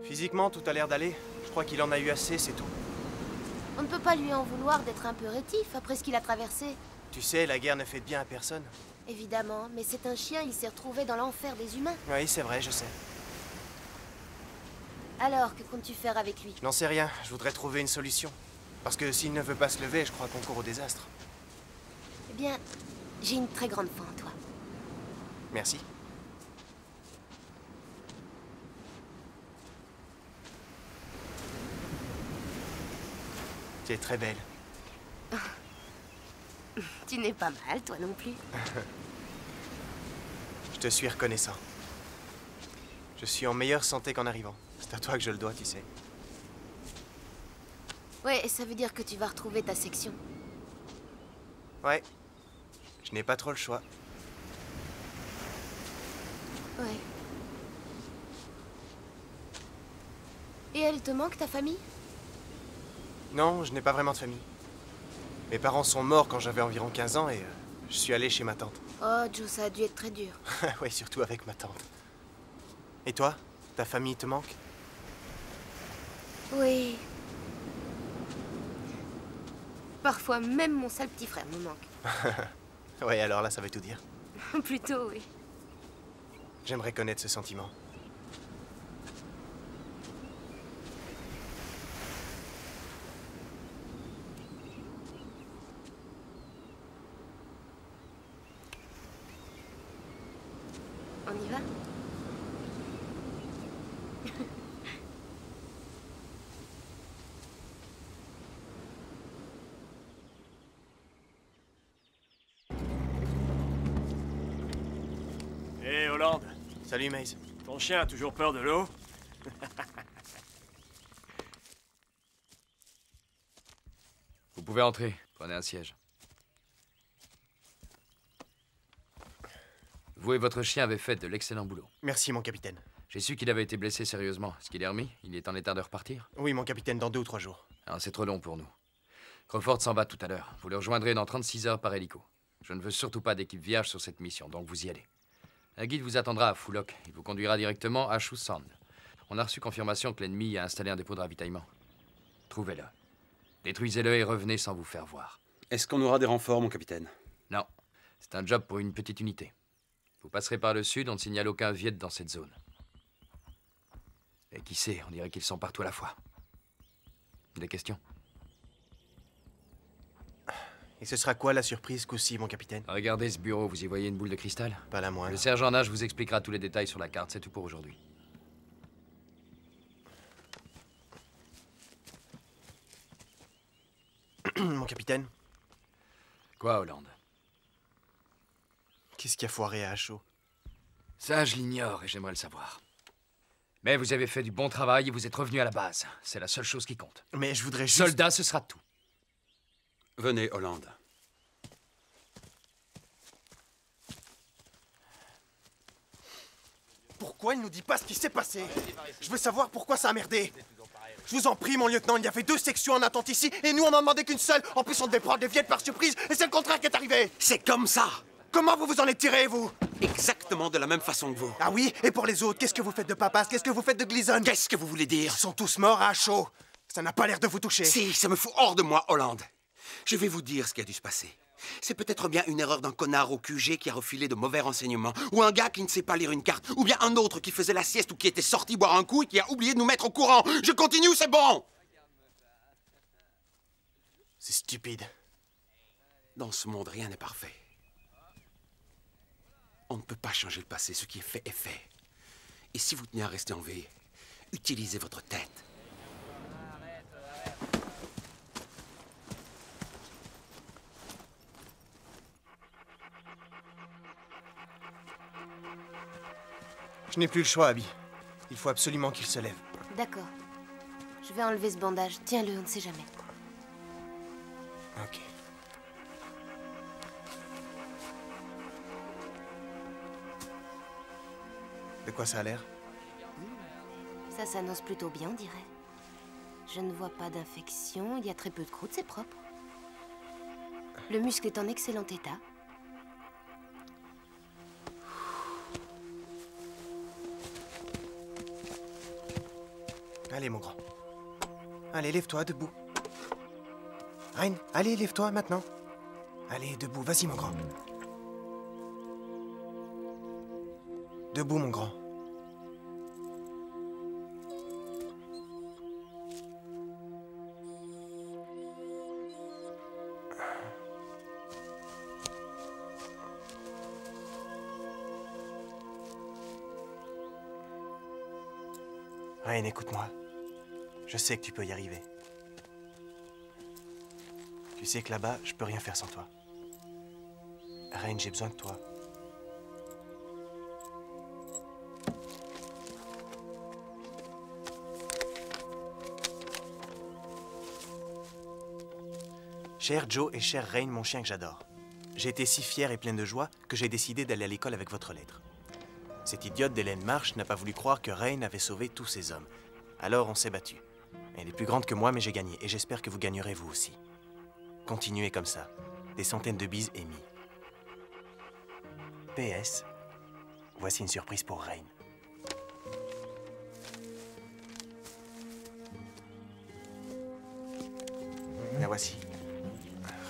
Physiquement, tout a l'air d'aller. Je crois qu'il en a eu assez, c'est tout. On ne peut pas lui en vouloir d'être un peu rétif après ce qu'il a traversé. Tu sais, la guerre ne fait de bien à personne. Évidemment, mais c'est un chien, il s'est retrouvé dans l'enfer des humains. Oui, c'est vrai, je sais. Alors, que comptes-tu faire avec lui? Je n'en sais rien, je voudrais trouver une solution. Parce que s'il ne veut pas se lever, je crois qu'on court au désastre. Eh bien, j'ai une très grande foi en toi. Merci. Tu es très belle. Tu n'es pas mal, toi non plus. Je te suis reconnaissant. Je suis en meilleure santé qu'en arrivant. C'est à toi que je le dois, tu sais. Ouais, ça veut dire que tu vas retrouver ta section. Ouais. Je n'ai pas trop le choix. Ouais. Et elle te manque, ta famille? Non, je n'ai pas vraiment de famille. Mes parents sont morts quand j'avais environ 15 ans et je suis allé chez ma tante. Oh, Joe, ça a dû être très dur. Oui, surtout avec ma tante. Et toi? Ta famille te manque? Oui. Parfois, même mon sale petit frère me manque. Ouais, alors là, ça veut tout dire. Plutôt, oui. J'aimerais connaître ce sentiment. On y va? Hé, Hollande. Salut, Maze. Ton chien a toujours peur de l'eau? Vous pouvez entrer. Prenez un siège. Vous et votre chien avez fait de l'excellent boulot. Merci, mon capitaine. J'ai su qu'il avait été blessé sérieusement. Est-ce qu'il est remis? Il est en état de repartir? Oui, mon capitaine, dans 2 ou 3 jours. Alors, c'est trop long pour nous. Crawford s'en va tout à l'heure. Vous le rejoindrez dans 36 heures par hélico. Je ne veux surtout pas d'équipe vierge sur cette mission, donc vous y allez. Un guide vous attendra à Fullock. Il vous conduira directement à Shoe Sound. On a reçu confirmation que l'ennemi a installé un dépôt de ravitaillement. Trouvez-le. Détruisez-le et revenez sans vous faire voir. Est-ce qu'on aura des renforts, mon capitaine? Non. C'est un job pour une petite unité. Vous passerez par le sud, on ne signale aucun Viet dans cette zone. Et qui sait, on dirait qu'ils sont partout à la fois. Des questions? Et ce sera quoi la surprise qu'aussi, mon capitaine? Regardez ce bureau, vous y voyez une boule de cristal? Pas la moindre. Le sergent Nash vous expliquera tous les détails sur la carte, c'est tout pour aujourd'hui. Mon capitaine? Quoi, Hollande? Qu'est-ce qui a foiré à Acho? Ça, je l'ignore et j'aimerais le savoir. Mais vous avez fait du bon travail et vous êtes revenu à la base. C'est la seule chose qui compte. Mais je voudrais juste... Soldat, ce sera tout. Venez, Hollande. Pourquoi il nous dit pas ce qui s'est passé? Je veux savoir pourquoi ça a merdé. Je vous en prie, mon lieutenant, il y avait 2 sections en attente ici, et nous on en demandait qu'une seule. En plus, on devait prendre les Viettes par surprise, et c'est le contraire qui est arrivé. C'est comme ça. Comment vous vous en êtes tiré, vous? Exactement de la même façon que vous. Ah oui? Et pour les autres, qu'est-ce que vous faites de Papas? Qu'est-ce que vous faites de Gleason? Qu'est-ce que vous voulez dire? Ils sont tous morts à chaud. Ça n'a pas l'air de vous toucher. Si, ça me fout hors de moi, Hollande. Je vais vous dire ce qui a dû se passer. C'est peut-être bien une erreur d'un connard au QG qui a refilé de mauvais renseignements, ou un gars qui ne sait pas lire une carte, ou bien un autre qui faisait la sieste ou qui était sorti boire un coup et qui a oublié de nous mettre au courant. Je continue ou c'est bon? C'est stupide. Dans ce monde, rien n'est parfait. On ne peut pas changer le passé. Ce qui est fait est fait. Et si vous tenez à rester en vie, utilisez votre tête. Je n'ai plus le choix, Abby. Il faut absolument qu'il se lève. D'accord. Je vais enlever ce bandage. Tiens-le, on ne sait jamais. Ok. quoi ça a l'air? Ça s'annonce plutôt bien, on dirait. Je ne vois pas d'infection, il y a très peu de croûte, c'est propre. Le muscle est en excellent état. Allez, mon grand. Allez, lève-toi, debout. Reine, allez, lève-toi maintenant. Allez, debout, vas-y, mon grand. Debout, mon grand. Reine, écoute-moi. Je sais que tu peux y arriver. Tu sais que là-bas, je peux rien faire sans toi. Reine, j'ai besoin de toi. Cher Joe et cher Reine, mon chien que j'adore. J'ai été si fière et pleine de joie que j'ai décidé d'aller à l'école avec votre lettre. Cette idiote d'Hélène Marsh n'a pas voulu croire que Reine avait sauvé tous ces hommes. Alors on s'est battu. Elle est plus grande que moi, mais j'ai gagné. Et j'espère que vous gagnerez vous aussi. Continuez comme ça. Des centaines de bises, Amy. PS. Voici une surprise pour Reine. La voici.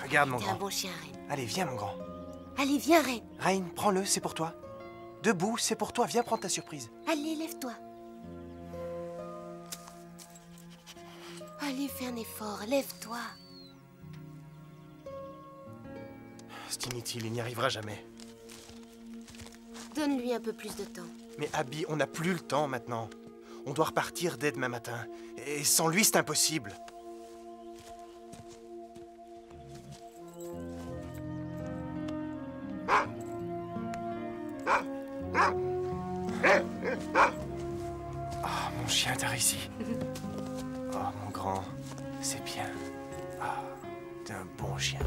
Regarde, mon T'es grand. un bon chien, Reine. Allez, viens, mon grand. Allez, viens, Reine. Reine, prends-le, c'est pour toi. Debout, c'est pour toi. Viens prendre ta surprise. Allez, lève-toi. Allez, fais un effort, lève-toi. C'est inutile, il n'y arrivera jamais. Donne-lui un peu plus de temps. Mais Abby, on n'a plus le temps maintenant. On doit repartir dès demain matin. Et sans lui, c'est impossible. Oh, mon chien, t'as réussi. Oh, mon grand, c'est bien. Ah, t'es un bon chien.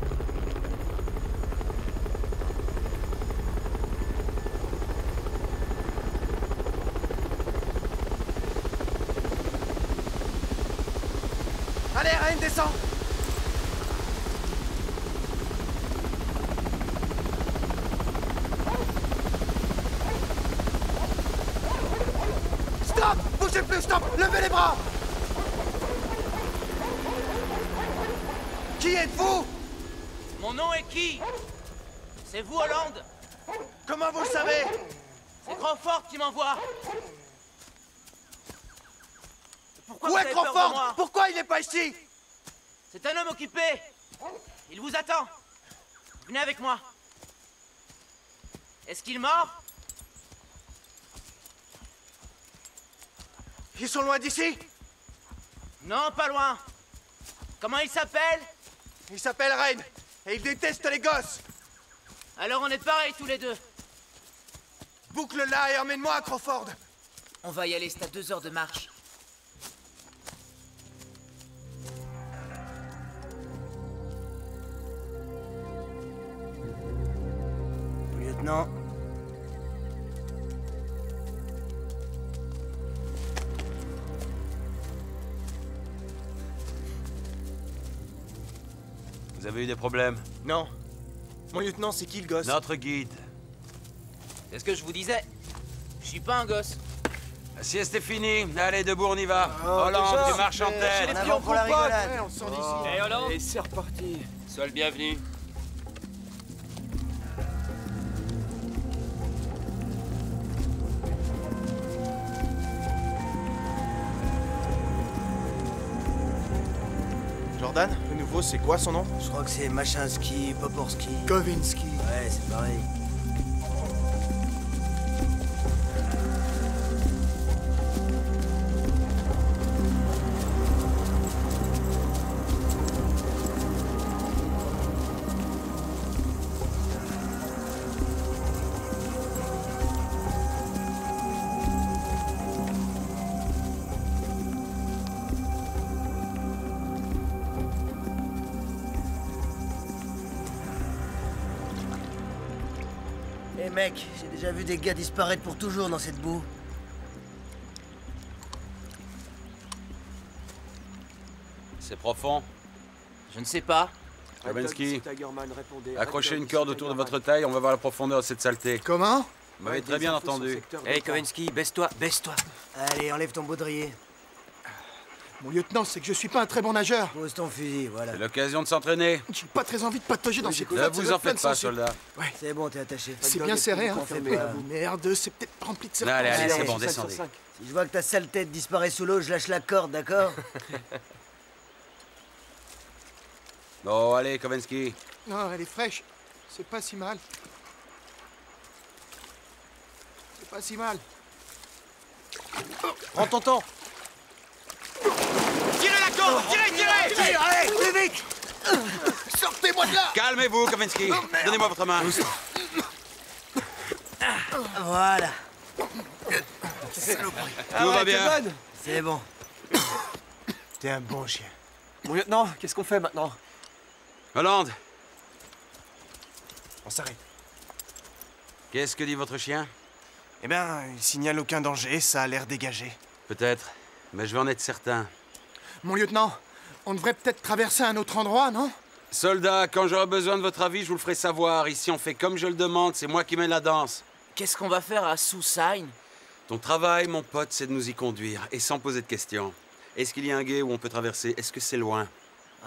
Allez, Reine, descends. Stop! Bougez plus, stop! Levez les bras! Qui êtes-vous? Mon nom est qui? C'est vous, Hollande? Comment vous le savez? C'est Crawford qui m'envoie. Pourquoi Où vous est avez peur de Crawford? moi? Pourquoi il n'est pas ici? C'est un homme occupé. Il vous attend. Venez avec moi. Est-ce qu'il est mort? Ils sont loin d'ici? Non, pas loin. Comment il s'appelle? Il s'appelle Reine, et il déteste les gosses. Alors on est pareils tous les deux. Boucle-la et emmène-moi à Crawford. On va y aller, c'est à 2 heures de marche. Lieutenant. Vous avez eu des problèmes? Non. Mon lieutenant, c'est qui le gosse? Notre guide. C'est ce que je vous disais. Je suis pas un gosse. La sieste est finie. Allez, debout, on y va. Oh, Hollande, déjà, tu marches en mais tête. chez les pions pour la rigolade. Ouais, on sort d'ici. Hey, Hollande. Et c'est reparti. Sois le bienvenu. Jordan, le nouveau, c'est quoi son nom? Je crois que c'est Machinski, Poporski. Kovinski. Ouais, c'est pareil. Eh mec, j'ai déjà vu des gars disparaître pour toujours dans cette boue. C'est profond. Je ne sais pas. Kavensky, accrochez une corde autour de votre taille, on va voir la profondeur de cette saleté. Comment? Vous m'avez très bien entendu. Hé, Kavensky, baisse-toi, baisse-toi. Allez, enlève ton baudrier. Mon lieutenant, c'est que je suis pas un très bon nageur. Pose ton fusil, voilà. C'est l'occasion de s'entraîner. J'ai pas très envie de patauger dans ces coups. Ne vous en faites pas, soldat. Ouais. C'est bon, t'es attaché. C'est bien serré, hein. Merde, c'est peut-être rempli de serpents. Allez, allez, c'est bon, descendez. Si je vois que ta sale tête disparaît sous l'eau, je lâche la corde, d'accord? Bon, allez, Kavensky. Non, elle est fraîche. C'est pas si mal. C'est pas si mal. Prends ton temps. Tirez la corde! Tirez! Tire, allez, plus vite! Sortez-moi de là! Calmez-vous, Kavensky. Donnez-moi votre main. Voilà. Tout va bien. C'est bon. T'es un bon chien. Mon lieutenant, qu'est-ce qu'on fait maintenant? Hollande, On s'arrête. qu'est-ce que dit votre chien? Eh bien, il signale aucun danger, ça a l'air dégagé. Peut-être, mais je vais en être certain. Mon lieutenant, on devrait peut-être traverser un autre endroit, non? Soldat, quand j'aurai besoin de votre avis, je vous le ferai savoir. Ici, on fait comme je le demande, c'est moi qui mène la danse. Qu'est-ce qu'on va faire à Soussagne? Ton travail, mon pote, c'est de nous y conduire, et sans poser de questions. Est-ce qu'il y a un gué où on peut traverser? Est-ce que c'est loin?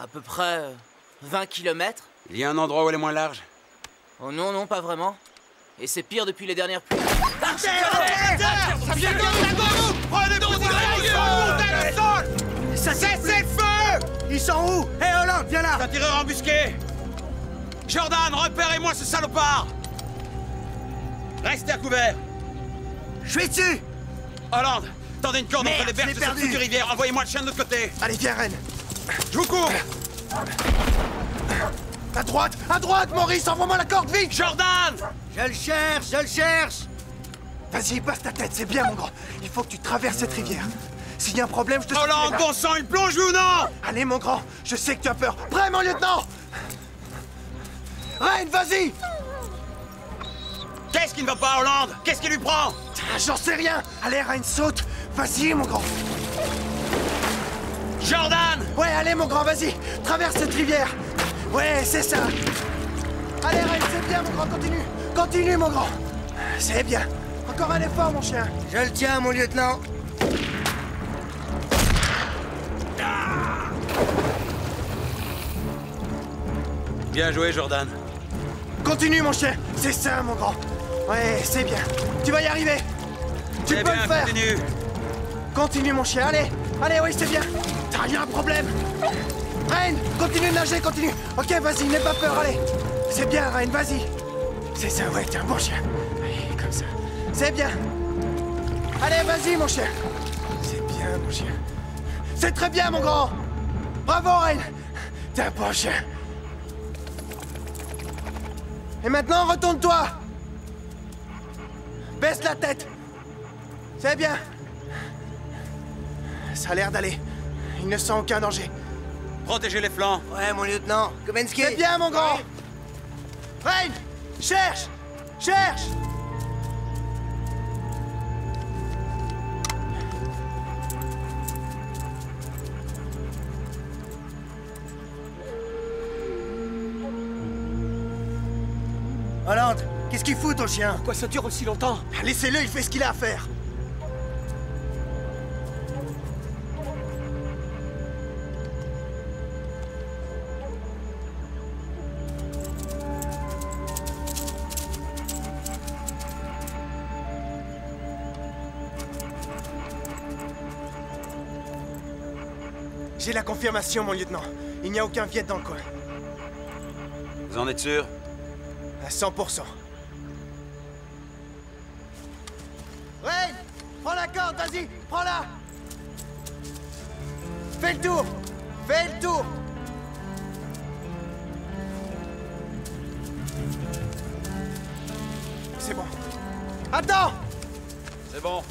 À peu près 20 kilomètres. Il y a un endroit où elle est moins large? Oh non, non, pas vraiment. Et c'est pire depuis les dernières pluies. Ça vient de vous! Prenez vos armes! Montez le sol! Cessez le feu! Ils sont où? Hé, Hollande, viens là! Un tireur embusqué! Jordan, repérez-moi ce salopard! Restez à couvert! Je suis dessus! Hollande, tendez une corde Merde, entre les berges je de l'ai cette perdu. foutue rivière. Envoyez-moi le chien de l'autre côté. Allez, viens, Rennes! Je vous cours! À droite, Maurice, envoie-moi la corde, vite! Jordan! Je le cherche! Vas-y, passe ta tête, c'est bien, mon grand. Il faut que tu traverses cette rivière. S'il y a un problème, je te... Hollande, bon sang, une plonge ou non? Allez, mon grand, je sais que tu as peur. Prêt, mon lieutenant? Rennes, vas-y! Qu'est-ce qui ne va pas, Hollande? Qu'est-ce qui lui prend? J'en sais rien. Allez, Rennes, saute. Vas-y, mon grand. Jordan! Ouais, allez, mon grand, vas-y. Traverse cette rivière. Ouais, c'est ça. Allez, Rennes, c'est bien, mon grand, continue. Continue, mon grand. C'est bien. Encore un effort, mon chien. Je le tiens, mon lieutenant. Bien joué, Jordan. Continue, mon chien. C'est ça, mon grand. Ouais, c'est bien. Tu vas y arriver. Tu peux le faire. Continue. Continue, mon chien. Allez. Allez, oui, c'est bien. T'as rien un problème. Rennes, continue de nager, continue. Ok, vas-y, n'aie pas peur, allez. C'est bien, Rennes, vas-y. C'est ça, ouais, t'es un bon chien. Allez, comme ça. C'est bien. Allez, vas-y, mon chien. C'est bien, mon chien. C'est très bien, mon grand. Bravo, Rennes. T'es un bon chien. Et maintenant, retourne-toi. Baisse la tête. C'est bien. Ça a l'air d'aller. Il ne sent aucun danger. Protégez les flancs. Ouais, mon lieutenant. Kavensky. C'est bien, mon grand. Rennes, cherche. Cherche. Hollande, qu'est-ce qu'il fout, ton chien? Pourquoi ça dure aussi longtemps? Laissez-le, il fait ce qu'il a à faire. J'ai la confirmation, mon lieutenant. Il n'y a aucun Viet dans le coin. Vous en êtes sûr? À 100%. Ray, prends la corde, vas-y, prends-la. Fais le tour. Fais le tour. C'est bon. Attends! C'est bon.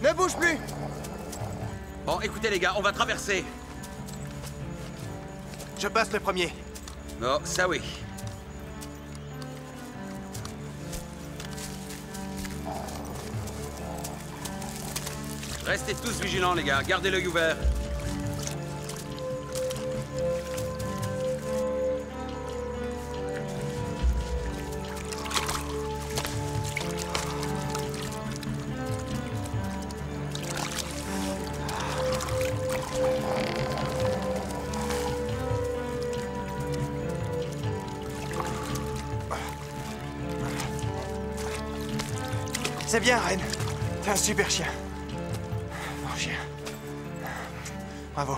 Ne bouge plus. Bon, écoutez les gars, on va traverser. Je passe le premier. Non, ça oui. Restez tous vigilants, les gars. Gardez l'œil ouvert. C'est bien, Ren. T'es un super chien. Bon chien. Bravo.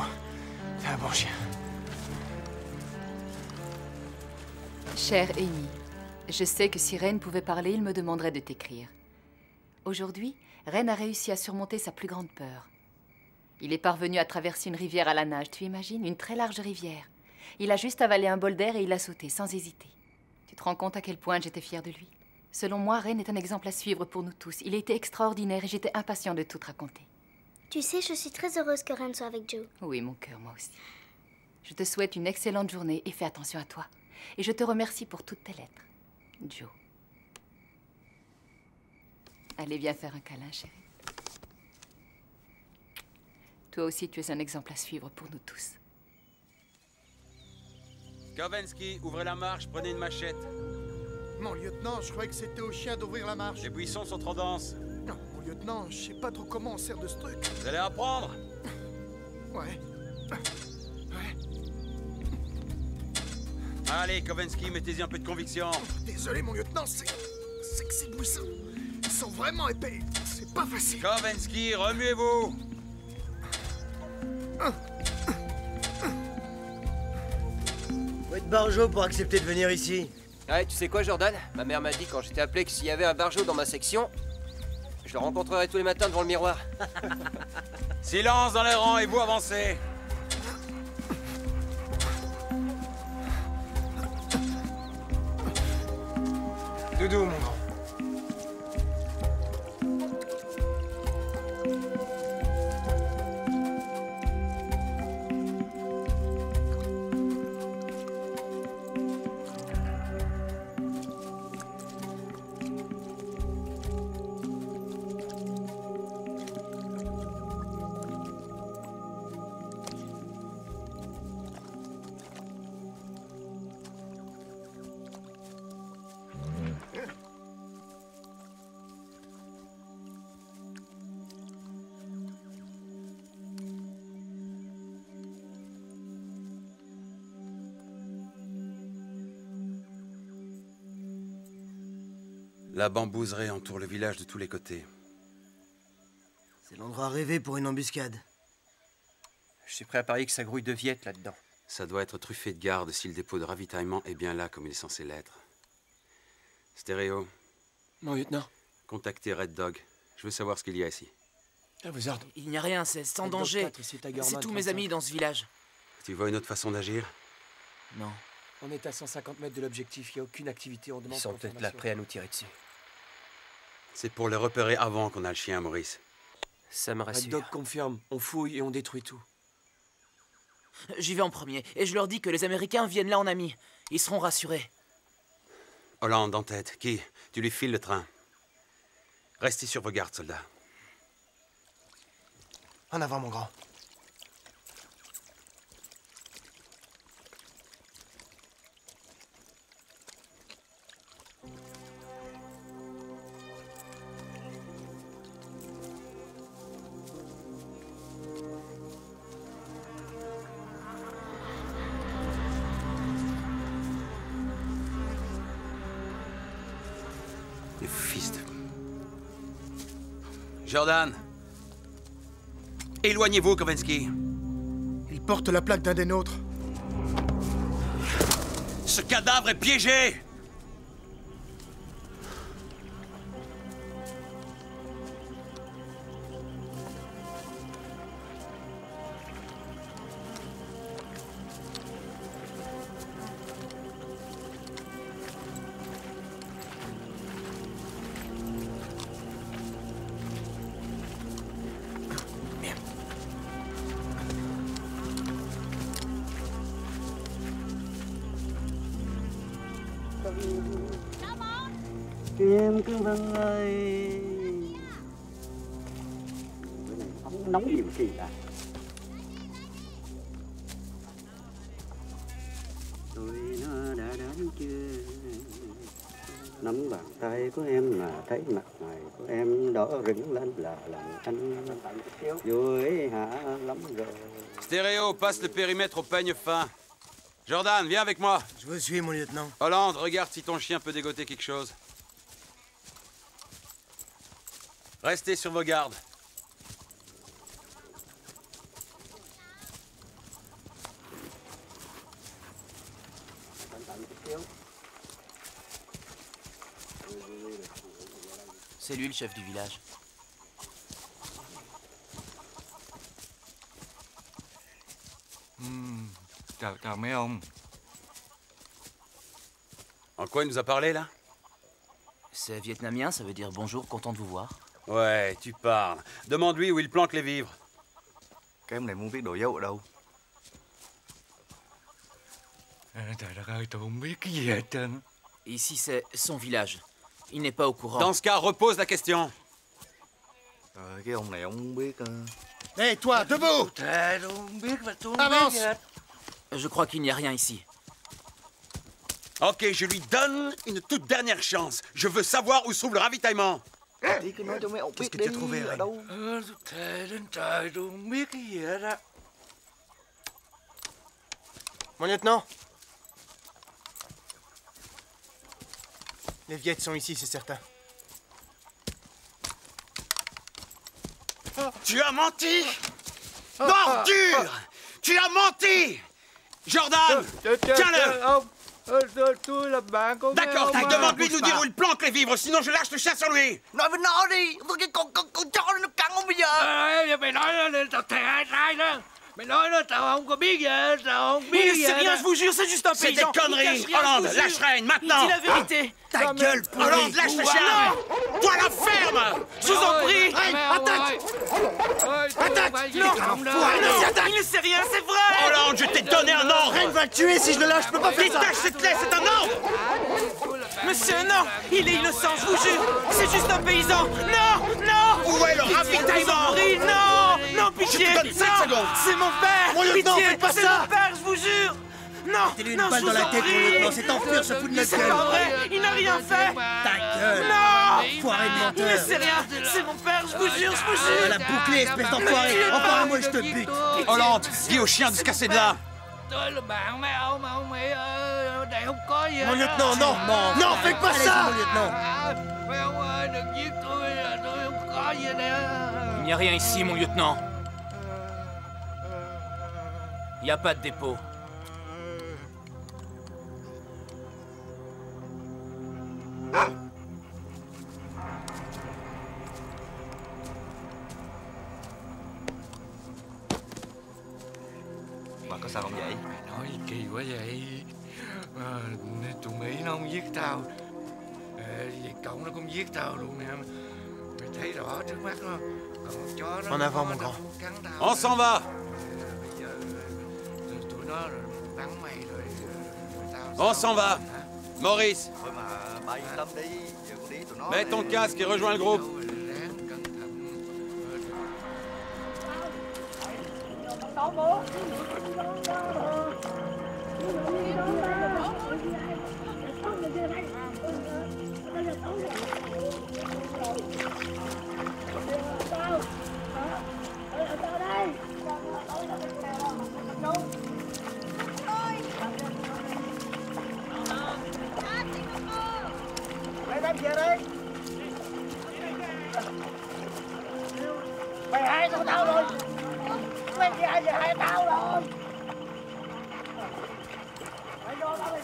T'es un bon chien. Chère Amy, je sais que si Ren pouvait parler, il me demanderait de t'écrire. Aujourd'hui, Ren a réussi à surmonter sa plus grande peur. Il est parvenu à traverser une rivière à la nage, tu imagines? Une très large rivière. Il a juste avalé un bol d'air et il a sauté, sans hésiter. Tu te rends compte à quel point j'étais fière de lui? Selon moi, Ren est un exemple à suivre pour nous tous. Il a été extraordinaire et j'étais impatient de tout te raconter. Tu sais, je suis très heureuse que Ren soit avec Joe. Oui, mon cœur, moi aussi. Je te souhaite une excellente journée et fais attention à toi. Et je te remercie pour toutes tes lettres. Joe. Allez, viens faire un câlin, chérie. Toi aussi, tu es un exemple à suivre pour nous tous. Kowalski, ouvrez la marche, prenez une machette. Mon lieutenant, je croyais que c'était au chien d'ouvrir la marche. Les buissons sont trop denses. Non, mon lieutenant, je sais pas trop comment on sert de ce truc. Vous allez apprendre. Ouais. Allez, Kowalski, mettez-y un peu de conviction. Désolé, mon lieutenant, c'est que ces buissons, ils sont vraiment épais. C'est pas facile. Kowalski, remuez-vous. Faut être barjot pour accepter de venir ici. Ouais, tu sais quoi, Jordan? Ma mère m'a dit quand j'étais appelé que s'il y avait un barjot dans ma section, je le rencontrerais tous les matins devant le miroir. Silence dans les rangs et vous avancez. Doudou, mon grand. La bambouserie entoure le village de tous les côtés. C'est l'endroit rêvé pour une embuscade. Je suis prêt à parier que ça grouille de viettes là-dedans. Ça doit être truffé de garde si le dépôt de ravitaillement est bien là comme il est censé l'être. Stéréo. Mon lieutenant. Contactez Red Dog. Je veux savoir ce qu'il y a ici. À vos ordres. Il n'y a rien, c'est sans danger. C'est tous mes amis dans ce village. Tu vois une autre façon d'agir? Non. On est à 150 mètres de l'objectif, il n'y a aucune activité, on demande. Ils sont peut-être là prêts à nous tirer dessus. C'est pour les repérer avant qu'on a le chien, Maurice. Ça me rassure. Red Dog confirme, on fouille et on détruit tout. J'y vais en premier, et je leur dis que les Américains viennent là en amis. Ils seront rassurés. Hollande en tête. Qui? Tu lui files le train. Restez sur vos gardes, soldats. En avant, mon grand. Les fils de... Jordan! Éloignez-vous, Kowalski. Il porte la plaque d'un des nôtres. Ce cadavre est piégé! Em cứ Vân ơi. Bữa này nóng gì mà kỳ ta. Tôi nó đã đến chưa? Nắm bàn tay của em là thấy mặt mày của em đỏ rừng lên là làm anh vui hả lắm rồi. Stéréo, passe le périmètre au peigne fin. Jordan, viens avec moi. Je vous suis, mon lieutenant. Hollande, regarde si ton chien peut dégoter quelque chose. Restez sur vos gardes. C'est lui le chef du village. Chào mấy ông. En quoi il nous a parlé, là? C'est vietnamien, ça veut dire bonjour, content de vous voir. Ouais, tu parles. Demande-lui où il planque les vivres. Cái em này muốn biết đội dấu ở đâu. Trời đất ơi, tôi không biết cái gì hết trơn. Ici, c'est son village. Il n'est pas au courant. Dans ce cas, repose la question. Cái ông này ông không biết... Hé, toi, debout! Thề, tôi không biết mà tôi không Avance! biết gì hết. Je crois qu'il n'y a rien ici. Ok, je lui donne une toute dernière chance. Je veux savoir où se trouve le ravitaillement. Đi cứ nói cho mấy ông biết đi, ở đâu. Tôi thề đến trời, tôi không biết cái gì hết á. Mon lieutenant. Les Viettes sont ici, c'est certain. Tu as menti! Bordure! Tu as menti! Jordan! Tiens-le! D'accord, demande-lui de nous dire où il planque les vivres, sinon je lâche le chien sur lui! Nói với nó đi, cái con chó nó cắn ông bây giờ. Mày nói nó tao thề sai đó. Mày nói nó tao không có biết gì hết, tao không biết gì hết. C'est rien, je vous jure, c'est juste un C'est paysan. des conneries! Hollande, lâche Reine, maintenant! Il dit la vérité. Ta gueule, Hollande, lâche le chien! Toi, la ferme! Je vous en prie. Attaque! Attaque! Non, il ne sait rien, c'est vrai. Hollande, je t'ai donné un ordre! Reine va le tuer si je le lâche, je peux pas faire ça! Détache cette laisse, c'est un ordre! Monsieur, non, il est innocent, je vous jure. C'est juste un paysan. Non, non. Où est le ravitaillement? Non, non, pitié. Je te donne 5 secondes. C'est mon père. Mon lieutenant, pitié, faites pas c'est ça. mon père, je vous jure. Non, Mettez-lui une non, balle je dans vous la en tête, mon prie. lieutenant, cet enflure se fout de notre C'est gueule! pas vrai, il n'a rien fait. Ta gueule! Non. Foiré de Il ne menteur! sait rien, c'est mon père, je vous jure, je vous jure. Elle a bouclé, espèce d'enfoiré! Enfoiré-moi, je te bute! Hollande, dis au chien de se casser de là! Tôi là bạn mấy ông mà ông nghĩ đây không có gì hết. Mon lieutenant, non! Non, faites pas ça! Mon lieutenant! Mấy ông ơi, đừng giết tôi không có gì đây. Il n'y a rien ici, mon lieutenant. Il n'y a pas de dépôt. Mà có sao không vậy? Mày nói gì kỳ quá vậy? Tụi Mỹ nó không giết tao. Việt Cộng nó cũng giết tao luôn nè. Mày thấy rõ trước mắt nó. Còn con chó nó... En avant, mon grand. Cắn tao. On s'en va! Bây giờ tụi nó bắn mày rồi. On s'en va! Maurice, Thôi mà ba yên tâm đi. Giờ con đi tụi nó. mets ton casque et rejoins le groupe. Mày đem về đi. Mày hại tao rồi. Mày hại tao rồi. Mày vô đó mày.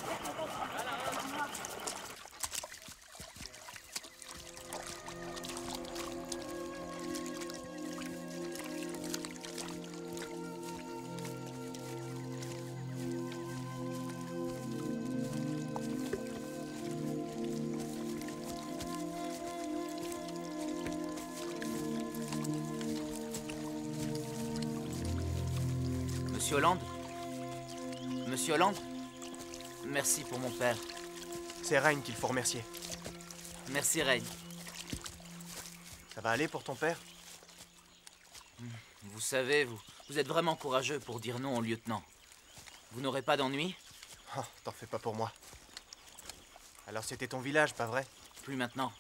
Monsieur Hollande? Monsieur Hollande? Merci pour mon père. C'est Reine qu'il faut remercier. Merci, Reine. Ça va aller pour ton père? Vous savez, vous êtes vraiment courageux pour dire non au lieutenant. Vous n'aurez pas d'ennui? Oh, t'en fais pas pour moi. Alors c'était ton village, pas vrai? Plus maintenant.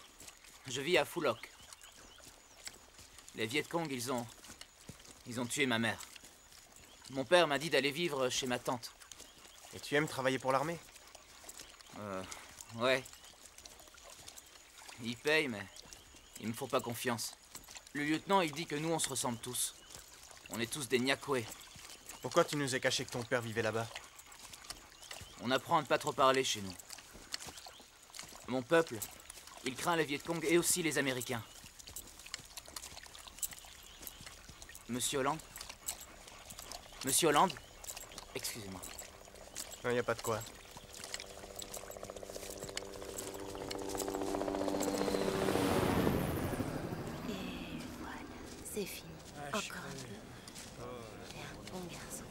Je vis à Phu Loc. Les Viet Cong, ils ont tué ma mère. Mon père m'a dit d'aller vivre chez ma tante. Et tu aimes travailler pour l'armée? Ouais. Ils payent, mais ils me font pas confiance. Le lieutenant, il dit que nous, on se ressemble tous. On est tous des Nyakwe. Pourquoi tu nous as caché que ton père vivait là-bas? On apprend à ne pas trop parler chez nous. Mon peuple, il craint les Viet Cong et aussi les Américains. Monsieur Hollande? Monsieur Hollande? Excusez-moi. Non, y a pas de quoi. Et voilà, c'est fini. Encore un peu. T'es un bon garçon.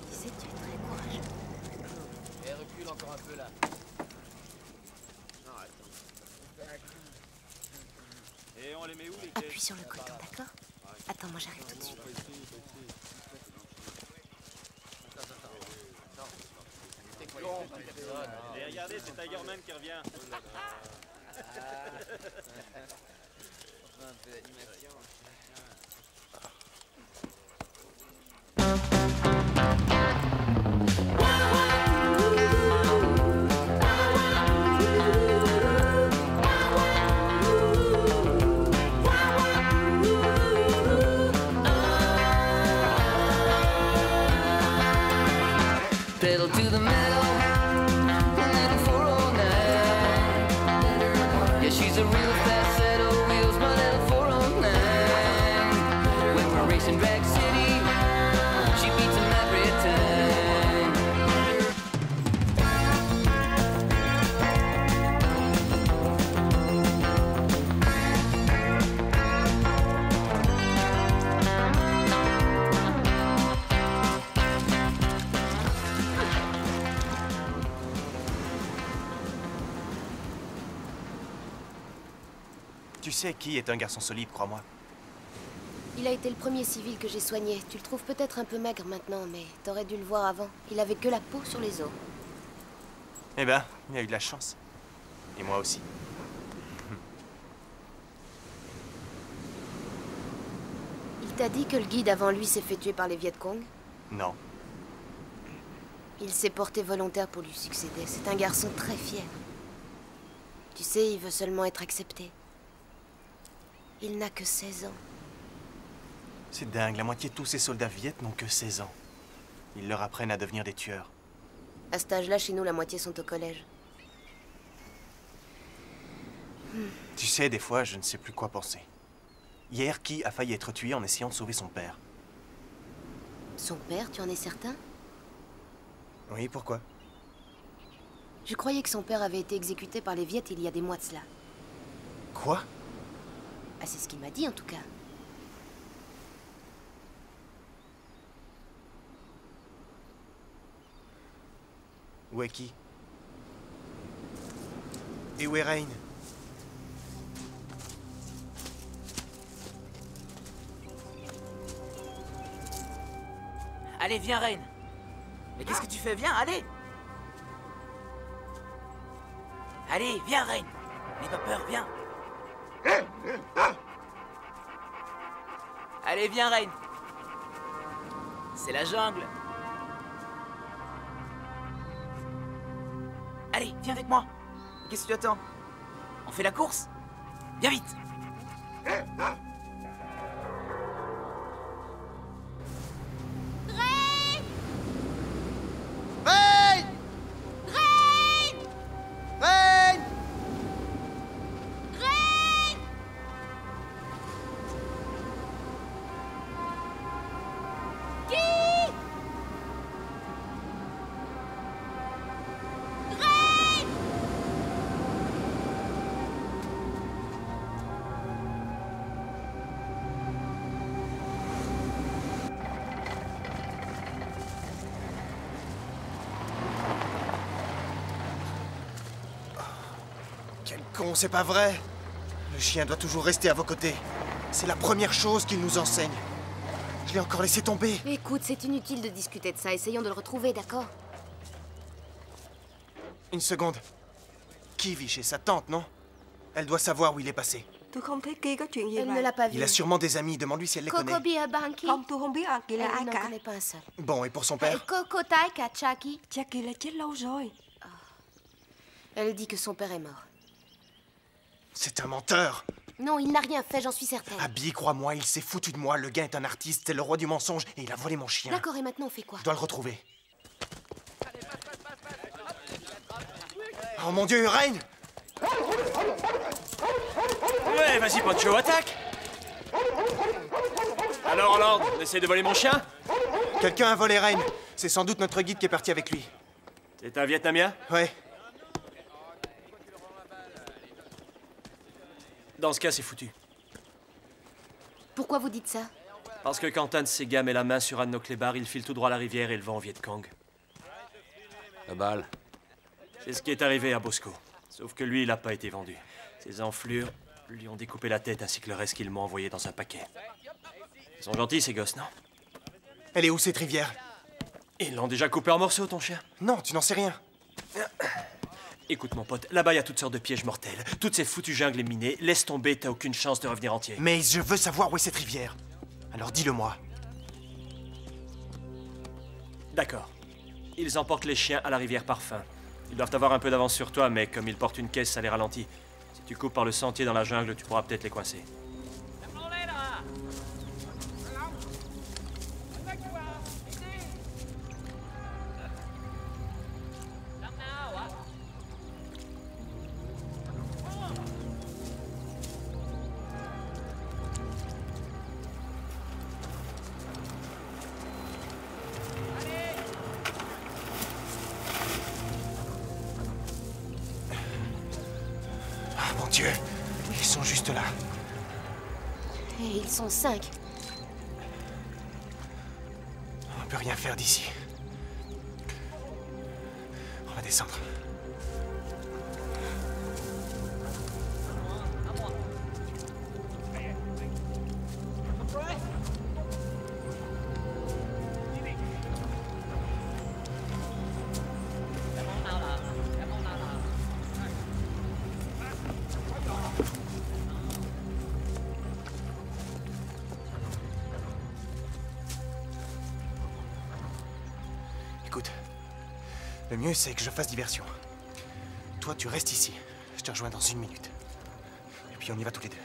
Tu sais, tu es très courageux. Et recule encore un peu là. Non, attends. Et on les met où les caisses? Appuie sur le coton, d'accord? Attends, moi j'arrive tout de suite. Et regardez, c'est Tigerman qui revient. Un peu d'animation. Pedal to the metal, little 409. Yeah, she's a real fast set of wheels, my little 409. When we're racing Drag City, she beats them every time. Tu sais qui est un garçon solide, crois-moi. Il a été le premier civil que j'ai soigné. Tu le trouves peut-être un peu maigre maintenant, mais t'aurais dû le voir avant. Il avait que la peau sur les os. Eh ben, il a eu de la chance. Et moi aussi. Il t'a dit que le guide avant lui s'est fait tuer par les Viet Cong? Non. Il s'est porté volontaire pour lui succéder. C'est un garçon très fier. Tu sais, il veut seulement être accepté. Il n'a que 16 ans. C'est dingue, la moitié de tous ces soldats Viet n'ont que 16 ans. Ils leur apprennent à devenir des tueurs. À cet âge-là, chez nous, la moitié sont au collège. Tu sais, des fois, je ne sais plus quoi penser. Hier, qui a failli être tué en essayant de sauver son père? Son père, tu en es certain? Oui, pourquoi? Je croyais que son père avait été exécuté par les Viet il y a des mois de cela. Quoi? Ah, c'est ce qu'il m'a dit, en tout cas. Où est qui? Et où est Rain? Allez, viens, Rain. Mais qu'est-ce que tu fais? Viens, allez. Allez, viens, Rain. N'aie pas peur, viens. Allez, viens, Rain. C'est la jungle. Allez, viens avec moi. Qu'est-ce que tu attends? On fait la course? Viens vite. Quel con, c'est pas vrai! Le chien doit toujours rester à vos côtés. C'est la première chose qu'il nous enseigne. Je l'ai encore laissé tomber. Écoute, c'est inutile de discuter de ça. Essayons de le retrouver, d'accord? Une seconde. Qui vit chez sa tante, non? Elle doit savoir où il est passé. Elle ne l'a pas vu. Il a sûrement des amis. Demande-lui si elle les connaît. Coco Biabanki. Elle n'en connaît pas un seul. Bon, et pour son père? Coco Taika Chaki. Elle dit que son père est mort. C'est un menteur. Non, il n'a rien fait, j'en suis certaine. Abby, crois-moi, il s'est foutu de moi. Le gars est un artiste, c'est le roi du mensonge, et il a volé mon chien. D'accord, et maintenant on fait quoi? Je dois le retrouver. Oh mon Dieu, Rain! Ouais, vas-y, Pancho, attaque! Alors, Lord, on essaie de voler mon chien? Quelqu'un a volé Rain. C'est sans doute notre guide qui est parti avec lui. C'est un Vietnamien? Ouais. Dans ce cas, c'est foutu. Pourquoi vous dites ça? Parce que quand un de ces gars met la main sur un de nos clébards, il file tout droit à la rivière et le vend au Viet Cong. La balle. C'est ce qui est arrivé à Bosco. Sauf que lui, il n'a pas été vendu. Ses enflures lui ont découpé la tête ainsi que le reste qu'ils m'ont envoyé dans un paquet. Ils sont gentils, ces gosses, non? Elle est où, cette rivière? Ils l'ont déjà coupé en morceaux, ton chien? Non, tu n'en sais rien. Écoute, mon pote, là-bas, il y a toutes sortes de pièges mortels. Toutes ces foutues jungles minées. Laisse tomber, t'as aucune chance de revenir entier. Mais je veux savoir où est cette rivière. Alors dis-le-moi. D'accord. Ils emportent les chiens à la rivière Parfum. Ils doivent avoir un peu d'avance sur toi, mais comme ils portent une caisse, ça les ralentit. Si tu coupes par le sentier dans la jungle, tu pourras peut-être les coincer. Mon Dieu, ils sont juste là. Et ils sont 5. On peut rien faire d'ici. On va descendre. Écoute, le mieux c'est que je fasse diversion. Toi, tu restes ici. Je te rejoins dans 1 minute. Et puis on y va tous les deux.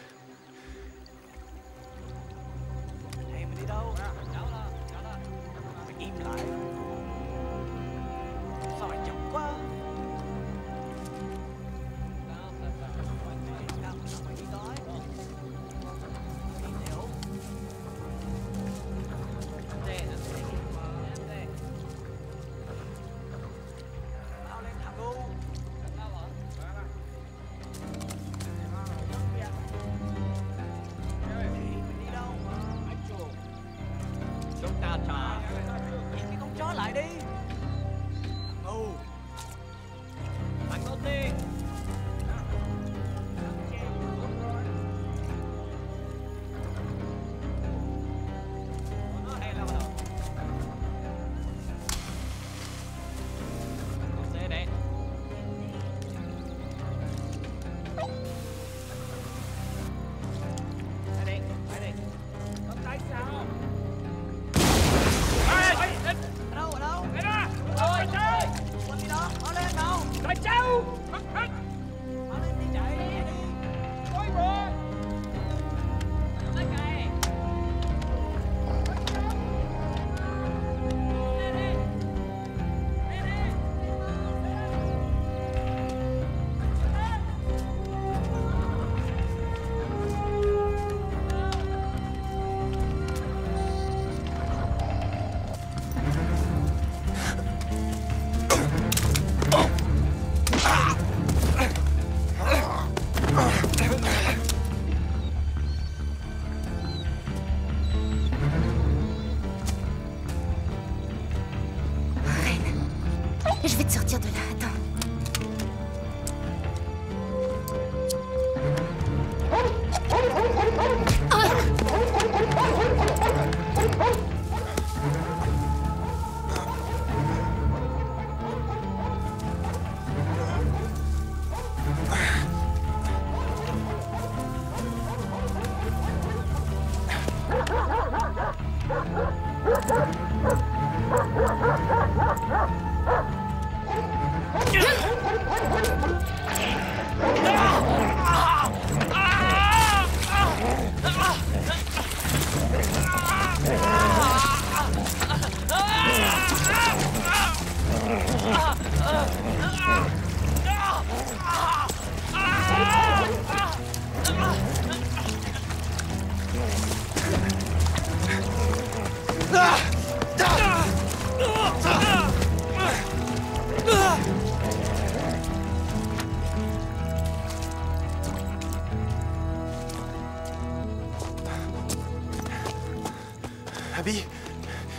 Abby,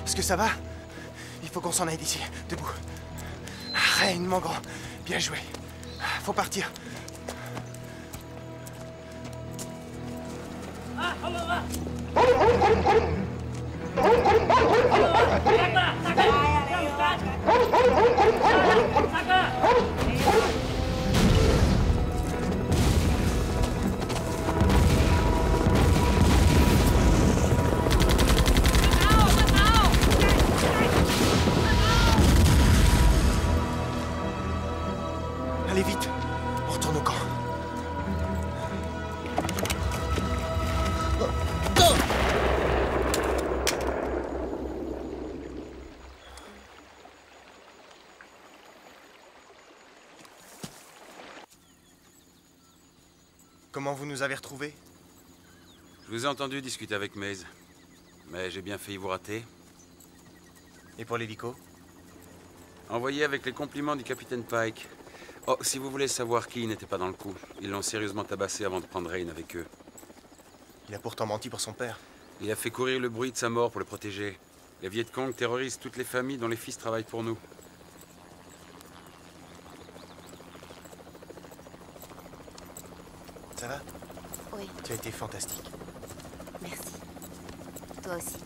est-ce que ça va? Il faut qu'on s'en aille d'ici. Debout. Rain, mon grand. Bien joué. Faut partir. Allez vite, on retourne au camp. Comment vous nous avez retrouvés? Je vous ai entendu discuter avec Maze. Mais j'ai bien failli vous rater. Et pour l'hélico? Envoyé avec les compliments du capitaine Pike. Oh, si vous voulez savoir qui n'était pas dans le coup, ils l'ont sérieusement tabassé avant de prendre Rain avec eux. Il a pourtant menti pour son père. Il a fait courir le bruit de sa mort pour le protéger. Les Viet Cong terrorisent toutes les familles dont les fils travaillent pour nous. Ça va? Oui. Tu as été fantastique. Merci. Toi aussi.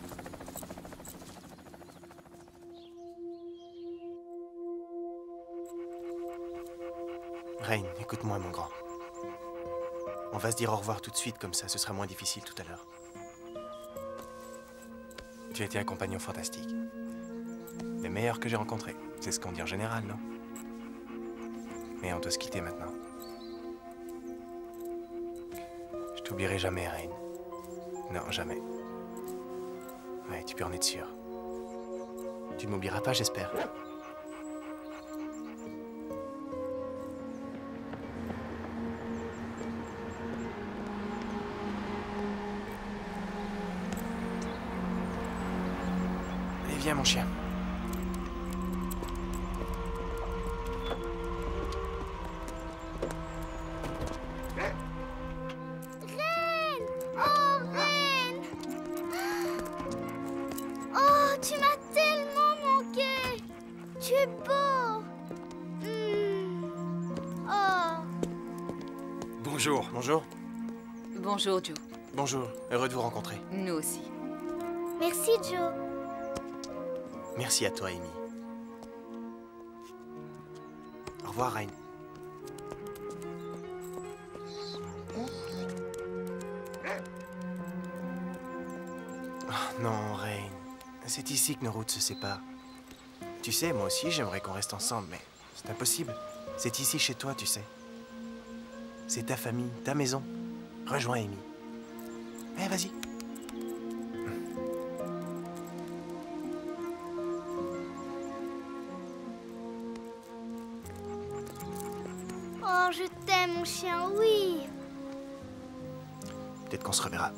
Rain, écoute-moi, mon grand. On va se dire au revoir tout de suite, comme ça, ce sera moins difficile tout à l'heure. Tu as été un compagnon fantastique. Le meilleur que j'ai rencontré. C'est ce qu'on dit en général, non? Mais on doit se quitter maintenant. Je t'oublierai jamais, Rain. Non, jamais. Ouais, tu peux en être sûr. Tu ne m'oublieras pas, j'espère. Allez, viens, mon chien. Oh, tu m'as tellement manqué. Tu es beau. Oh. Bonjour. Bonjour. Bonjour, Joe. Bonjour. Heureux de vous rencontrer. Nous aussi. Merci, Joe. Merci à toi, Amy. Au revoir, Rain. Oh, non, Rain. C'est ici que nos routes se séparent. Tu sais, moi aussi, j'aimerais qu'on reste ensemble, mais c'est impossible. C'est ici, chez toi, tu sais. C'est ta famille, ta maison. Rejoins Amy. Eh, vas-y. Oh, je t'aime, mon chien, oui. Peut-être qu'on se reverra.